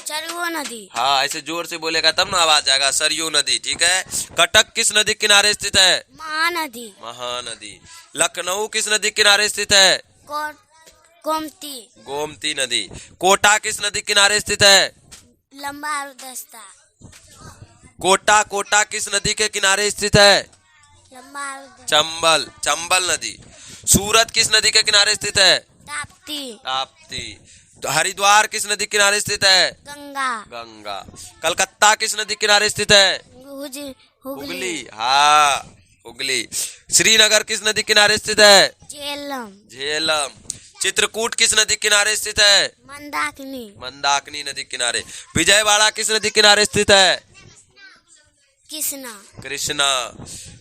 S2: सरयू नदी।
S1: हाँ, ऐसे जोर से बोलेगा तब ना आवाज आएगा। सरयू नदी। ठीक है। कटक किस नदी किनारे स्थित है?
S2: महानदी।
S1: महानदी। लखनऊ किस नदी किनारे स्थित है?
S2: गोमती।
S1: गोमती नदी। कोटा किस नदी किनारे स्थित है?
S2: लंबा दस्ता।
S1: कोटा। कोटा किस नदी के किनारे स्थित है?
S2: लंबा।
S1: चंबल। चंबल नदी। सूरत किस नदी के किनारे स्थित है?
S2: ताप्ती।
S1: ताप्ती। तो हरिद्वार किस नदी किनारे स्थित है?
S2: गंगा।
S1: गंगा। कलकत्ता किस नदी किनारे स्थित है? हुगली। हाँ, हुगली। श्रीनगर किस नदी किनारे स्थित है?
S2: झेलम।
S1: झेलम। चित्रकूट किस नदी किनारे स्थित है?
S2: मंदाकिनी।
S1: मंदाकिनी नदी किनारे। विजयवाड़ा किस नदी किनारे स्थित है?
S2: कृष्णा।
S1: कृष्णा।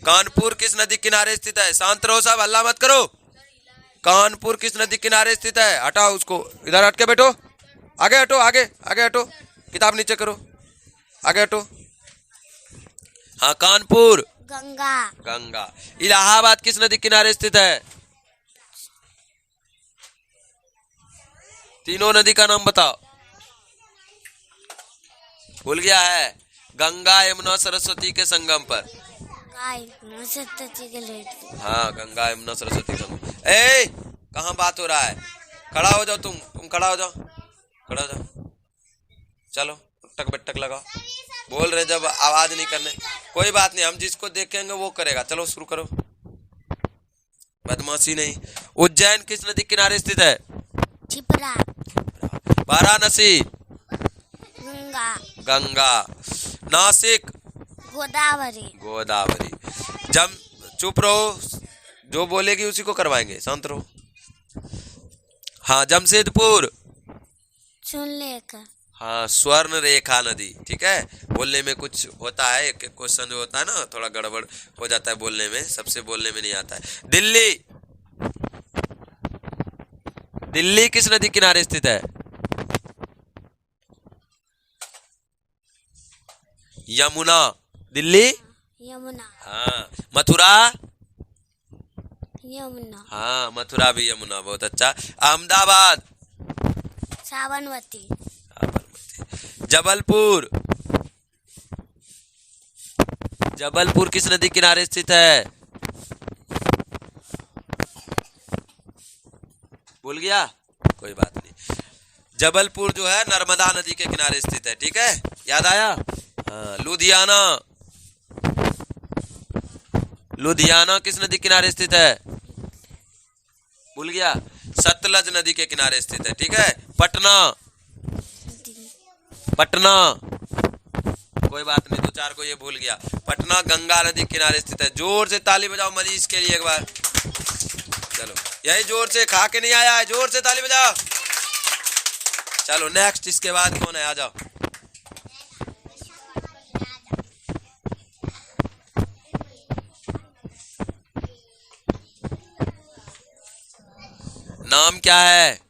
S1: कानपुर किस नदी किनारे स्थित है? शांत रहो सब, हल्ला मत करो। कानपुर किस नदी किनारे स्थित है? हटाओ उसको, इधर हट के बैठो। आगे हटो, आगे आगे हटो, किताब नीचे करो, आगे हटो। हाँ, कानपुर।
S2: गंगा।
S1: गंगा। इलाहाबाद किस नदी किनारे स्थित है? तीनों नदी का नाम बताओ। भूल गया है? गंगा यमुना सरस्वती के संगम पर।
S2: गाय सरस्वती के लेट।
S1: हाँ, गंगा यमुना सरस्वती के संगम। ए, कहाँ बात हो रहा है? खड़ा हो जाओ, तुम खड़ा हो जाओ, खड़ा हो जाओ। चलो टक बटक लगाओ। बोल रहे जब आवाज नहीं करने, कोई बात नहीं, हम जिसको देखेंगे वो करेगा। चलो शुरू करो, बदमाशी नहीं। उज्जैन किस नदी किनारे स्थित है?
S2: छिपरा।
S1: वाराणसी?
S2: गंगा।
S1: गंगा। नासिक?
S2: गोदावरी।
S1: गोदावरी। चुप रहो, जो बोलेगी उसी को करवाएंगे, शांत रहो। हाँ, जमशेदपुर?
S2: सुन लेकर।
S1: हाँ, स्वर्ण रेखा नदी। ठीक है, बोलने में कुछ होता है, एक क्वेश्चन जो होता है ना थोड़ा गड़बड़ हो जाता है बोलने में, सबसे बोलने में नहीं आता है। दिल्ली? दिल्ली किस नदी किनारे स्थित है? यमुना। दिल्ली?
S2: यमुना।
S1: हाँ। मथुरा?
S2: यमुना।
S1: हाँ, मथुरा भी यमुना, बहुत अच्छा। अहमदाबाद?
S2: साबरमती।
S1: जबलपुर? जबलपुर किस नदी किनारे स्थित है? भूल गया, कोई बात नहीं। जबलपुर जो है नर्मदा नदी के किनारे स्थित है। ठीक है, याद आया? हाँ। लुधियाना? लुधियाना किस नदी किनारे स्थित है? भूल गया, सतलज नदी के किनारे स्थित है। ठीक है। पटना? पटना? कोई बात नहीं, दो चार को ये भूल गया। पटना गंगा नदी किनारे स्थित है। जोर से ताली बजाओ मनीष के लिए एक बार। चलो, यही जोर से, खा के नहीं आया है, जोर से ताली बजाओ। चलो नेक्स्ट, इसके बाद कौन है? आ जाओ। नाम क्या है?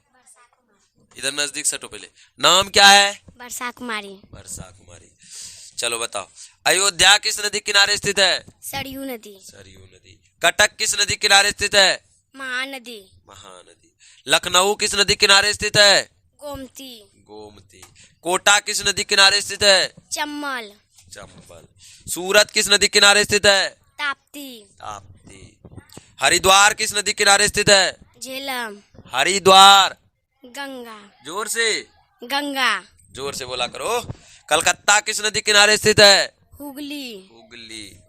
S1: इधर नजदीक सटो पहले। नाम क्या है?
S2: वर्षा कुमारी।
S1: वर्षा कुमारी। चलो बताओ, अयोध्या किस नदी किनारे स्थित है?
S2: सरयू नदी।
S1: सरयू नदी। कटक किस नदी किनारे स्थित है?
S2: महानदी।
S1: महानदी। लखनऊ किस नदी किनारे स्थित है?
S2: गोमती।
S1: गोमती। कोटा किस नदी किनारे स्थित है?
S2: चम्बल।
S1: चंबल। सूरत किस नदी किनारे स्थित है?
S2: ताप्ती।
S1: ताप्ती। हरिद्वार किस नदी किनारे स्थित है?
S2: झेलम।
S1: हरिद्वार?
S2: गंगा।
S1: जोर से,
S2: गंगा।
S1: जोर से बोला करो। कलकत्ता किस नदी किनारे स्थित है?
S2: हुगली।
S1: हुगली।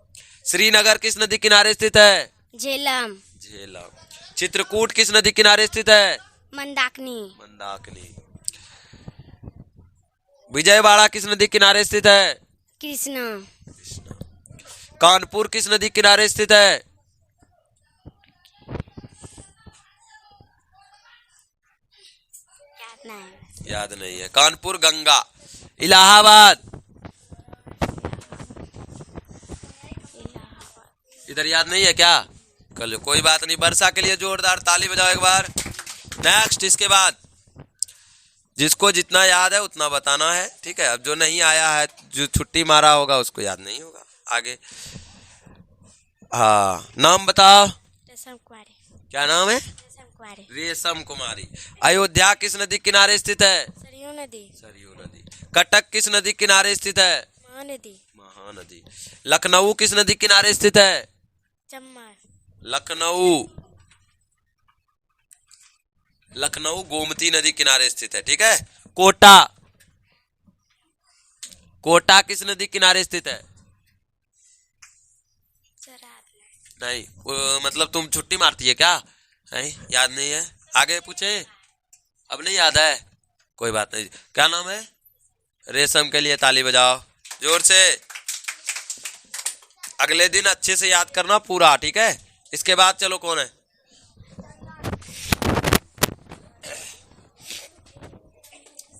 S1: श्रीनगर किस नदी किनारे स्थित है?
S2: झेलम।
S1: झेलम। चित्रकूट किस नदी किनारे स्थित है?
S2: मंदाकिनी।
S1: मंदाकिनी। विजयवाड़ा किस नदी किनारे स्थित है?
S2: कृष्णा।
S1: कानपुर किस नदी किनारे स्थित है? याद नहीं है। कानपुर गंगा। इलाहाबाद? इधर याद नहीं है क्या? कल कोई बात नहीं, वर्षा के लिए जोरदार ताली बजाओ एक बार। नेक्स्ट, इसके बाद जिसको जितना याद है उतना बताना है। ठीक है, अब जो नहीं आया है, जो छुट्टी मारा होगा उसको याद नहीं होगा। आगे, हाँ, नाम बताओ।
S2: रेशम कुमारी।
S1: क्या नाम है?
S2: रेशम कुमारी।
S1: रेशम कुमारी। अयोध्या किस नदी किनारे स्थित है?
S2: सरयू नदी।
S1: सरयू नदी। कटक किस नदी किनारे स्थित है?
S2: महानदी।
S1: महानदी। लखनऊ किस नदी किनारे स्थित है?
S2: चम्बल।
S1: लखनऊ? लखनऊ गोमती नदी किनारे स्थित है। ठीक है। कोटा? कोटा किस नदी किनारे स्थित है? नहीं, मतलब तुम छुट्टी मारती है क्या? नहीं, याद नहीं है। आगे पूछे, अब नहीं याद है, कोई बात नहीं। क्या नाम है? रेशम के लिए ताली बजाओ जोर से। अगले दिन अच्छे से याद करना पूरा। ठीक है। इसके बाद चलो, कौन है?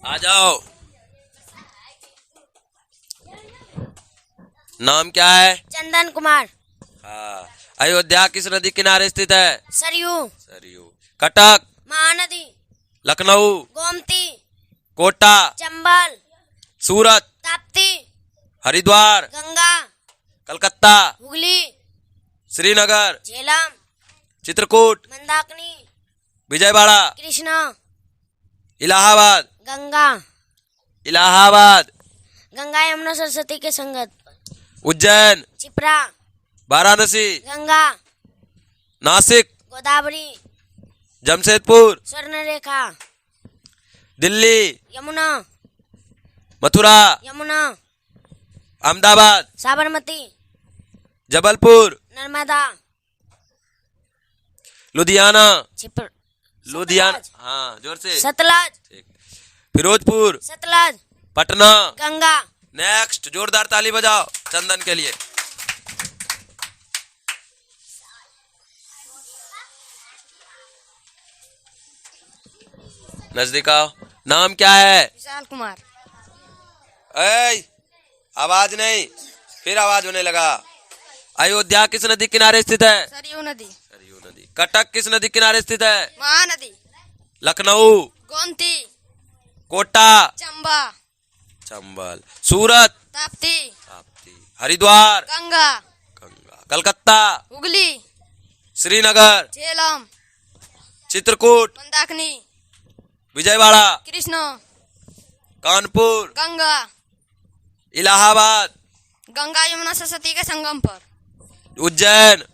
S1: आ जाओ। नाम क्या है?
S2: चंदन कुमार।
S1: हाँ। अयोध्या किस नदी किनारे स्थित है?
S2: सरयू।
S1: सरयू। कटक?
S2: महानदी।
S1: लखनऊ?
S2: गोमती।
S1: कोटा?
S2: चंबल।
S1: सूरत?
S2: ताप्ती।
S1: हरिद्वार?
S2: गंगा।
S1: कलकत्ता?
S2: हुगली।
S1: श्रीनगर?
S2: झेलम।
S1: चित्रकूट?
S2: मंदाकिनी।
S1: विजयवाड़ा?
S2: कृष्णा।
S1: इलाहाबाद?
S2: गंगा।
S1: इलाहाबाद?
S2: गंगा यमुना सरस्वती के संगत पर।
S1: उज्जैन,
S2: छिपरा,
S1: वाराणसी,
S2: गंगा,
S1: नासिक,
S2: गोदावरी,
S1: जमशेदपुर,
S2: स्वर्ण रेखा,
S1: दिल्ली,
S2: यमुना,
S1: मथुरा,
S2: यमुना,
S1: अहमदाबाद,
S2: साबरमती,
S1: जबलपुर,
S2: नर्मदा,
S1: लुधियाना,
S2: छिपर,
S1: लुधियाना, हाँ जोर से,
S2: सतलज,
S1: ठीक। फिरोजपुर,
S2: सतलज,
S1: पटना।
S2: गंगा।
S1: नेक्स्ट, जोरदार ताली बजाओ चंदन के लिए। नजदीक आओ। नाम क्या है?
S3: विशाल कुमार।
S1: ऐ आवाज नहीं, फिर आवाज होने लगा। अयोध्या किस नदी किनारे स्थित है?
S3: सरयू नदी।
S1: सरयू नदी। कटक किस नदी किनारे स्थित है?
S3: महानदी।
S1: लखनऊ,
S3: गोमती,
S1: कोटा,
S3: चंबा,
S1: चंबल, सूरत,
S3: ताप्ती,
S1: ताप्ती, हरिद्वार,
S3: गंगा,
S1: गंगा, कलकत्ता,
S3: हुगली,
S1: श्रीनगर,
S3: झेलम,
S1: चित्रकूट,
S3: मंदाकिनी,
S1: विजयवाड़ा,
S3: कृष्ण,
S1: कानपुर,
S3: गंगा,
S1: इलाहाबाद,
S3: गंगा यमुना सरस्वती के संगम पर।
S1: उज्जैन,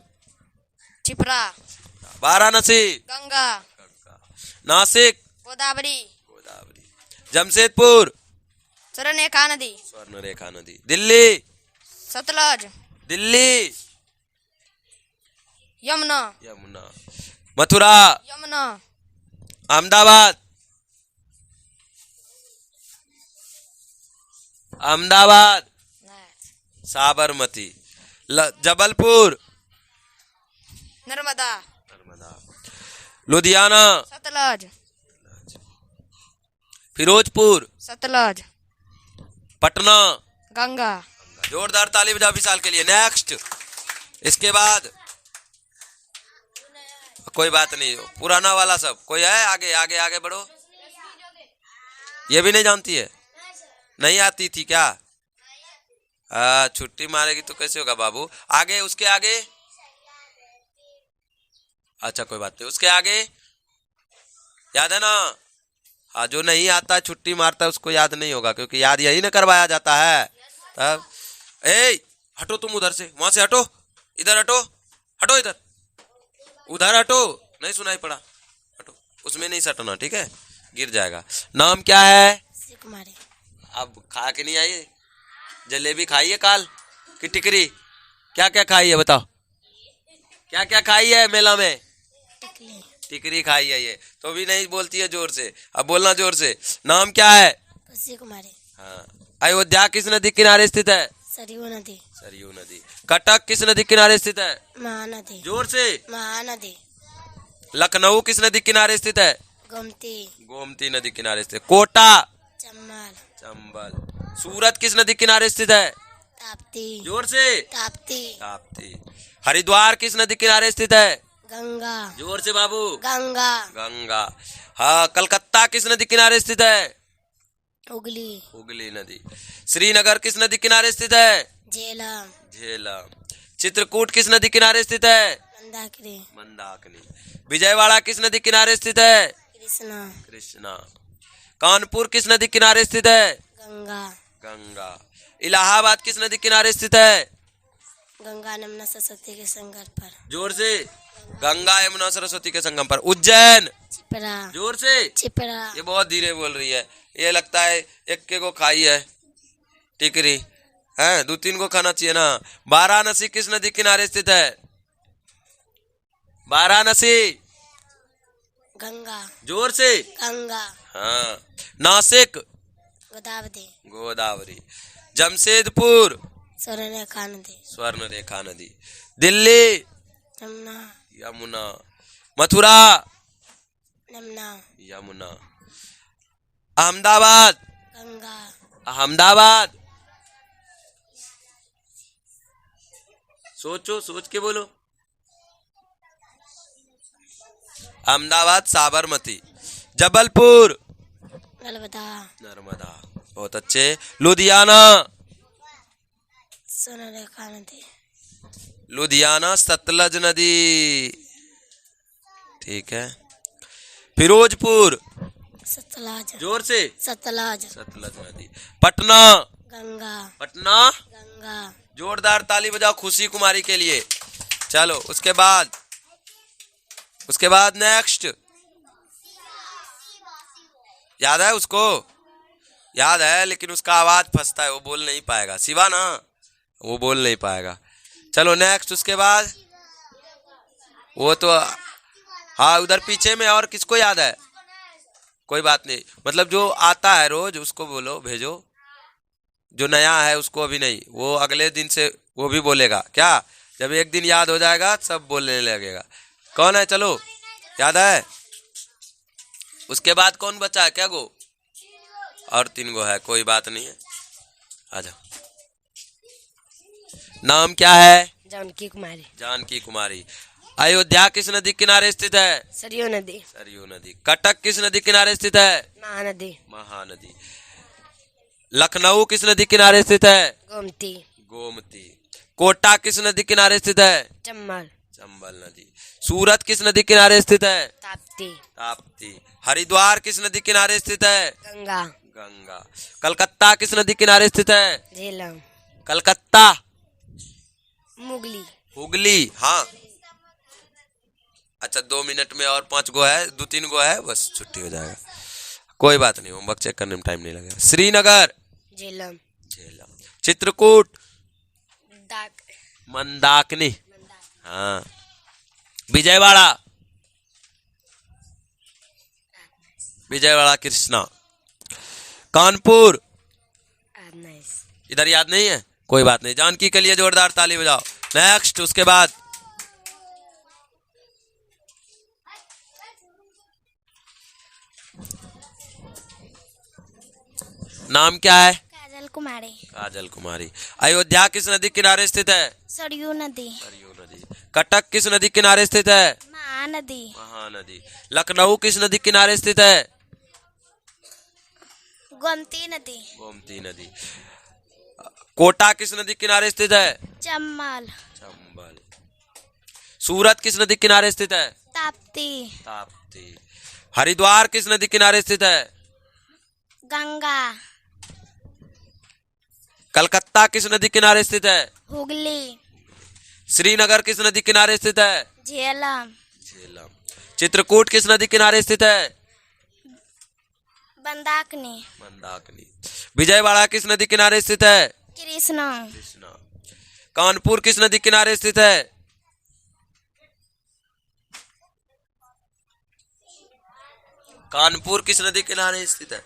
S3: छिपरा,
S1: वाराणसी,
S3: गंगा,
S1: नासिक,
S3: गोदावरी,
S1: गोदावरी, जमशेदपुर,
S3: स्वर्ण रेखा नदी,
S1: स्वर्ण रेखा नदी, दिल्ली,
S3: सतलज,
S1: दिल्ली,
S3: यमुना,
S1: यमुना, मथुरा,
S3: यमुना,
S1: अहमदाबाद, अहमदाबाद, साबरमती, जबलपुर,
S3: नर्मदा,
S1: लुधियाना,
S3: सतलज,
S1: फिरोजपुर,
S3: सतलज,
S1: पटना।
S3: गंगा।
S1: जोरदार ताली बजाओ विशाल के लिए। नेक्स्ट, इसके बाद कोई बात नहीं, पुराना वाला सब कोई है? आगे आगे आगे बढ़ो। ये भी नहीं जानती है? नहीं आती थी क्या? छुट्टी मारेगी तो कैसे होगा बाबू? आगे, उसके आगे, अच्छा कोई बात नहीं, उसके आगे याद है ना? हाँ, जो नहीं आता है छुट्टी मारता है उसको याद नहीं होगा, क्योंकि याद यही ना करवाया जाता है। तब हटो तुम उधर से, वहां से हटो, इधर हटो, हटो इधर, उधर हटो, नहीं सुनाई पड़ा, हटो, उसमें नहीं सटना, ठीक है, गिर जाएगा। नाम क्या है?
S2: कुमारी।
S1: अब खा के नहीं आई? जलेबी खाई है काल की टिकरी? क्या क्या खाई है बताओ? क्या क्या खाई है मेला में? टिकरी खाई है ये, तो भी नहीं बोलती है जोर से, अब बोलना जोर से। नाम क्या है?
S2: कुमारी।
S1: हाँ। अयोध्या किस नदी किनारे स्थित है?
S2: सरयू नदी।
S1: सरयू नदी। कटक किस नदी किनारे स्थित है?
S2: महानदी।
S1: जोर से।
S2: महानदी।
S1: लखनऊ किस नदी किनारे स्थित है?
S2: गोमती।
S1: गोमती नदी किनारे स्थित। कोटा,
S2: चंबल,
S1: चंबल। सूरत किस नदी किनारे स्थित है?
S2: ताप्ती।
S1: जोर से।
S2: ताप्ती।
S1: ताप्ती। हरिद्वार किस नदी किनारे स्थित है?
S2: गंगा।
S1: जोर से बाबू।
S2: गंगा।
S1: गंगा। हाँ। कलकत्ता किस नदी किनारे स्थित है?
S2: हुगली।
S1: हुगली नदी। श्रीनगर किस नदी किनारे स्थित है?
S2: झेलम।
S1: झेलम। चित्रकूट किस नदी किनारे स्थित है?
S2: मंदाकिनी।
S1: मंदाकिनी। विजयवाड़ा किस नदी किनारे स्थित है?
S2: कृष्णा।
S1: कृष्णा। कानपुर किस नदी किनारे स्थित है?
S2: गंगा।
S1: गंगा। इलाहाबाद किस नदी किनारे स्थित है?
S2: गंगा यमुना सरस्वती के संगम पर।
S1: जोर से। गंगा यमुना सरस्वती के संगम पर। उज्जैन।
S2: छिपरा।
S1: जोर से।
S2: छिपरा।
S1: ये बहुत धीरे बोल रही है, ये लगता है एक के को खाई है टिकरी है, 2-3 को खाना चाहिए ना। वाराणसी किस नदी किनारे स्थित है? वाराणसी।
S2: गंगा।
S1: जोर से।
S2: गंगा।
S1: हाँ। नासिक।
S2: गोदावरी।
S1: गोदावरी। जमशेदपुर।
S2: स्वर्ण रेखा नदी।
S1: स्वर्ण रेखा नदी। दिल्ली।
S2: यमुना।
S1: यमुना। मथुरा।
S2: यमुना।
S1: यमुना। अहमदाबाद।
S2: गंगा।
S1: अहमदाबाद। सोचो, सोच के बोलो। अहमदाबाद, साबरमती। जबलपुर।
S2: नर्मदा।
S1: नर्मदा। बहुत अच्छे। लुधियाना।
S2: स्वर्ण रेखा नदी।
S1: लुधियाना सतलज नदी, ठीक है। फिरोजपुर।
S2: सतलज।
S1: जोर से।
S2: सतलज।
S1: सतलज नदी। पटना।
S2: गंगा
S1: पटना।
S2: गंगा
S1: जोरदार ताली बजाओ खुशी कुमारी के लिए। चलो उसके बाद नेक्स्ट, याद है उसको? याद है, लेकिन उसका आवाज फंसता है, वो बोल नहीं पाएगा। शिवा ना, वो बोल नहीं पाएगा। चलो नेक्स्ट, उसके बाद वो तो हाँ, उधर पीछे में और किसको याद है? कोई बात नहीं, मतलब जो आता है रोज उसको बोलो, भेजो। जो नया है उसको अभी नहीं, वो अगले दिन से वो भी बोलेगा। क्या? जब एक दिन याद हो जाएगा सब बोलने लगेगा। कौन है? चलो, याद है? उसके बाद कौन बचा है? क्या गो? और 3 गो है, कोई बात नहीं है। आजा। नाम क्या है?
S2: जानकी कुमारी।
S1: जानकी कुमारी। अयोध्या किस नदी किनारे स्थित है?
S2: सरयू नदी।
S1: सरयू नदी। कटक किस नदी किनारे स्थित है?
S2: महानदी।
S1: महानदी। लखनऊ किस नदी किनारे स्थित है?
S2: गोमती।
S1: गोमती। कोटा किस नदी किनारे स्थित है?
S2: चंबल।
S1: चंबल नदी। सूरत किस नदी किनारे स्थित है?
S2: ताप्ती।
S1: ताप्ती। हरिद्वार किस नदी किनारे स्थित है?
S2: गंगा।
S1: गंगा। कलकत्ता किस नदी किनारे स्थित है?
S2: झेलम।
S1: कलकत्ता।
S2: मुगली।
S1: हुगली। हाँ, अच्छा 2 मिनट में और 5 गो है, 2-3 गो है, बस छुट्टी हो जाएगा। कोई बात नहीं, होमवर्क चेक करने में टाइम नहीं लगेगा। श्रीनगर।
S2: झेलम।
S1: झेलम। चित्रकूट।
S2: दाक।
S1: मंदाकिनी। हाँ। विजयवाड़ा। विजयवाड़ा कृष्णा। कानपुर। इधर याद नहीं है, कोई बात नहीं। जानकी के लिए जोरदार ताली बजाओ। नेक्स्ट, उसके बाद नाम क्या है?
S2: काजल कुमारी।
S1: काजल कुमारी। अयोध्या किस नदी किनारे स्थित है?
S2: सरयू नदी।
S1: सरयू नदी। कटक किस नदी किनारे स्थित है?
S2: महानदी।
S1: महानदी। लखनऊ किस नदी किनारे स्थित है?
S2: गोमती नदी।
S1: गोमती नदी। कोटा किस नदी किनारे स्थित है?
S2: चंबल।
S1: चंबल। सूरत किस नदी किनारे स्थित है?
S2: ताप्ती।
S1: ताप्ती। हरिद्वार किस नदी किनारे स्थित है?
S2: गंगा।
S1: कलकत्ता किस नदी किनारे स्थित है?
S2: हुगली।
S1: श्रीनगर किस नदी किनारे स्थित है?
S2: झेलम।
S1: झेलम। चित्रकूट किस नदी किनारे स्थित है?
S2: मंदाकिनी।
S1: मंदाकिनी। विजयवाड़ा किस नदी किनारे स्थित है?
S2: कृष्णा।
S1: कृष्णा। कानपुर किस नदी किनारे स्थित है? कानपुर किस नदी किनारे स्थित है?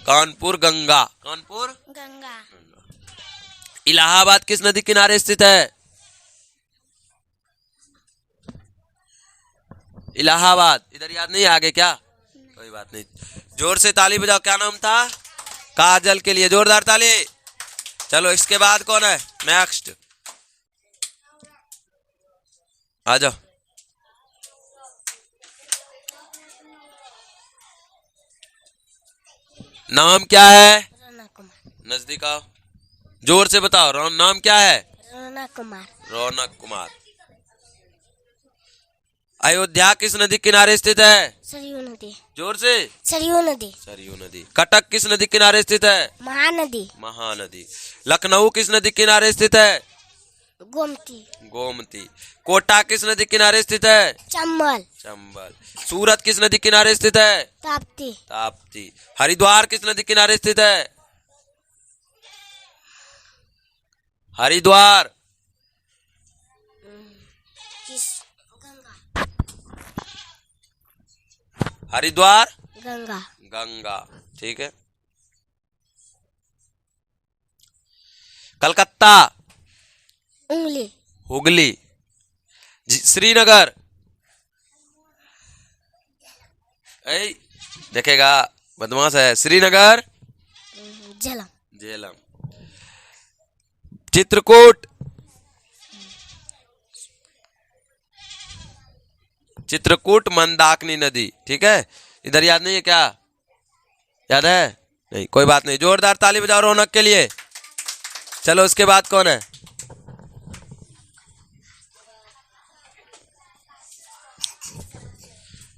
S1: कानपुर गंगा। कानपुर
S2: गंगा।
S1: इलाहाबाद किस नदी किनारे स्थित है? इलाहाबाद। इधर याद नहीं है, आगे क्या? कोई बात नहीं, जोर से ताली बजाओ। क्या नाम था? काजल के लिए जोरदार ताली। चलो इसके बाद कौन है? नेक्स्ट, आ जाओ। नाम क्या है?
S2: रौनक कुमार।
S1: नजदीक आओ, जोर से बताओ। नाम क्या है?
S2: रौनक कुमार।
S1: रौनक कुमार। अयोध्या किस नदी किनारे स्थित है?
S2: सरयू नदी।
S1: जोर से।
S2: सरयू नदी।
S1: सरयू नदी। कटक किस नदी किनारे स्थित है?
S2: महानदी।
S1: महानदी। लखनऊ किस नदी किनारे स्थित है?
S2: गोमती।
S1: गोमती। कोटा किस नदी किनारे स्थित है?
S2: चंबल।
S1: चंबल। सूरत किस नदी किनारे स्थित है?
S2: ताप्ती।
S1: ताप्ती। हरिद्वार किस नदी किनारे स्थित है? हरिद्वार।
S2: गंगा।
S1: हरिद्वार।
S2: गंगा।
S1: गंगा। ठीक है। कलकत्ता।
S2: उंगली।
S1: हुगली। श्रीनगर। देखेगा, बदमाश है। श्रीनगर।
S2: झेलम।
S1: झेलम। चित्रकूट। चित्रकूट मंदाकिनी नदी। ठीक है, इधर याद नहीं है क्या? याद है? नहीं, कोई बात नहीं। जोरदार ताली बजाओ रौनक के लिए। चलो उसके बाद कौन है?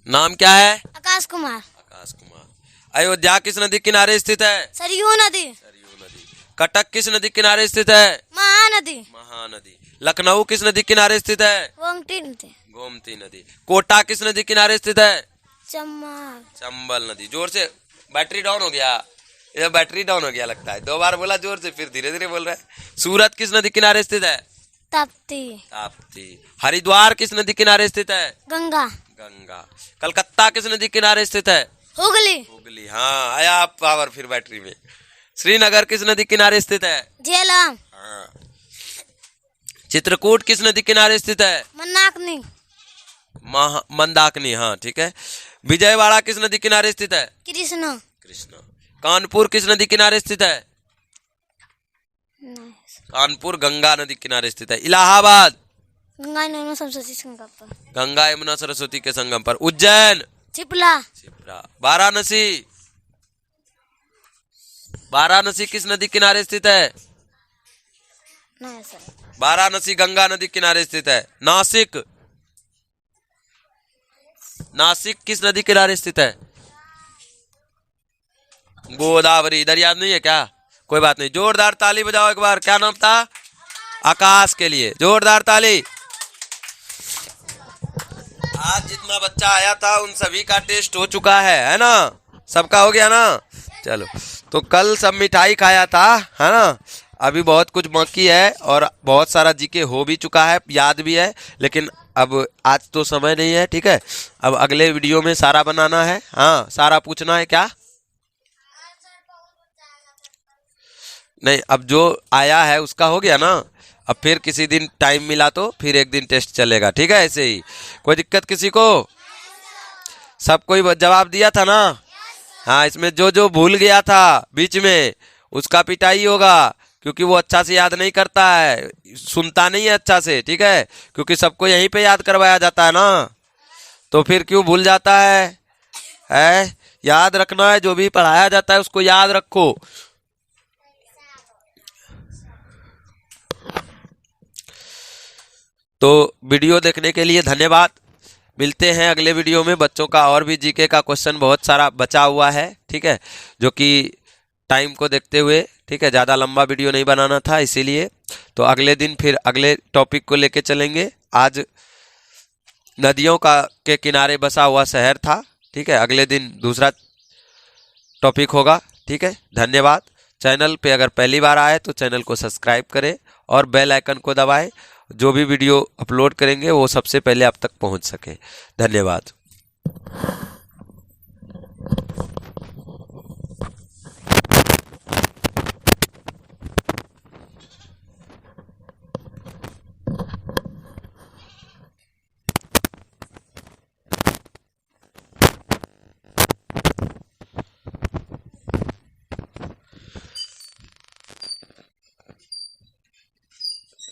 S1: नाम क्या है?
S3: आकाश कुमार।
S1: आकाश कुमार। अयोध्या किस नदी किनारे स्थित है?
S3: सरयू नदी।
S1: सरयू नदी। कटक किस नदी किनारे स्थित है?
S3: महानदी।
S1: महानदी। लखनऊ किस नदी किनारे स्थित है?
S3: गोमती नदी।
S1: गोमती नदी। कोटा किस नदी किनारे स्थित है?
S3: चंबल
S1: नदी। जोर से, बैटरी डाउन हो गया, ये बैटरी डाउन हो गया लगता है। 2 बार बोला जोर से, फिर धीरे धीरे बोल रहा है। सूरत किस नदी किनारे स्थित है?
S3: ताप्ती।
S1: ताप्ती। हरिद्वार किस नदी किनारे स्थित है?
S3: गंगा।
S1: गंगा। कलकत्ता किस नदी किनारे स्थित है?
S3: हुगली।
S1: हुगली। हाँ, आया आप पावर फिर बैटरी में। श्रीनगर किस नदी किनारे स्थित है?
S3: झेलम।
S1: हाँ। चित्रकूट किस नदी किनारे स्थित है?
S3: मंदाकिनी।
S1: मंदाकिनी। हाँ ठीक है। विजयवाड़ा किस नदी किनारे स्थित है?
S3: कृष्णा।
S1: कृष्णा। कानपुर किस नदी किनारे स्थित है? कानपुर गंगा नदी किनारे स्थित है। इलाहाबाद
S3: गंगा यमुना सरस्वती संगम पर।
S1: गंगा यमुना सरस्वती के संगम पर। उज्जैन
S3: छिपला।
S1: वाराणसी वाराणसी किस नदी किनारे स्थित है? वाराणसी गंगा नदी किनारे स्थित है। नासिक नासिक किस नदी किनारे स्थित है? गोदावरी। इधर याद नहीं है क्या? कोई बात नहीं, जोरदार ताली बजाओ एक बार। क्या नाम था? आकाश के लिए जोरदार ताली। आज जितना बच्चा आया था उन सभी का टेस्ट हो चुका है ना? सबका हो गया ना? चलो, तो कल सब मिठाई खाया था, है ना? अभी बहुत कुछ बाकी है और बहुत सारा जीके हो भी चुका है, याद भी है, लेकिन अब आज तो समय नहीं है, ठीक है? अब अगले वीडियो में सारा बनाना है। हाँ, सारा पूछना है क्या? नहीं, अब जो आया है उसका हो गया ना। अब फिर किसी दिन टाइम मिला तो फिर एक दिन टेस्ट चलेगा, ठीक है? ऐसे ही कोई दिक्कत किसी को? सब कोई जवाब दिया था ना? हाँ, इसमें जो जो भूल गया था बीच में उसका पिटाई होगा, क्योंकि वो अच्छा से याद नहीं करता है, सुनता नहीं है अच्छा से, ठीक है? क्योंकि सबको यहीं पे याद करवाया जाता है ना, तो फिर क्यों भूल जाता है? याद रखना है, जो भी पढ़ाया जाता है उसको याद रखो। तो वीडियो देखने के लिए धन्यवाद। मिलते हैं अगले वीडियो में। बच्चों का और भी जीके का क्वेश्चन बहुत सारा बचा हुआ है, ठीक है? जो कि टाइम को देखते हुए, ठीक है, ज़्यादा लंबा वीडियो नहीं बनाना था, इसीलिए। तो अगले दिन फिर अगले टॉपिक को लेके चलेंगे। आज नदियों के किनारे बसा हुआ शहर था, ठीक है? अगले दिन दूसरा टॉपिक होगा, ठीक है? धन्यवाद। चैनल पे अगर पहली बार आए तो चैनल को सब्सक्राइब करें और बेल आइकन को दबाएं। जो भी वीडियो अपलोड करेंगे वो सबसे पहले आप तक पहुंच सके। धन्यवाद।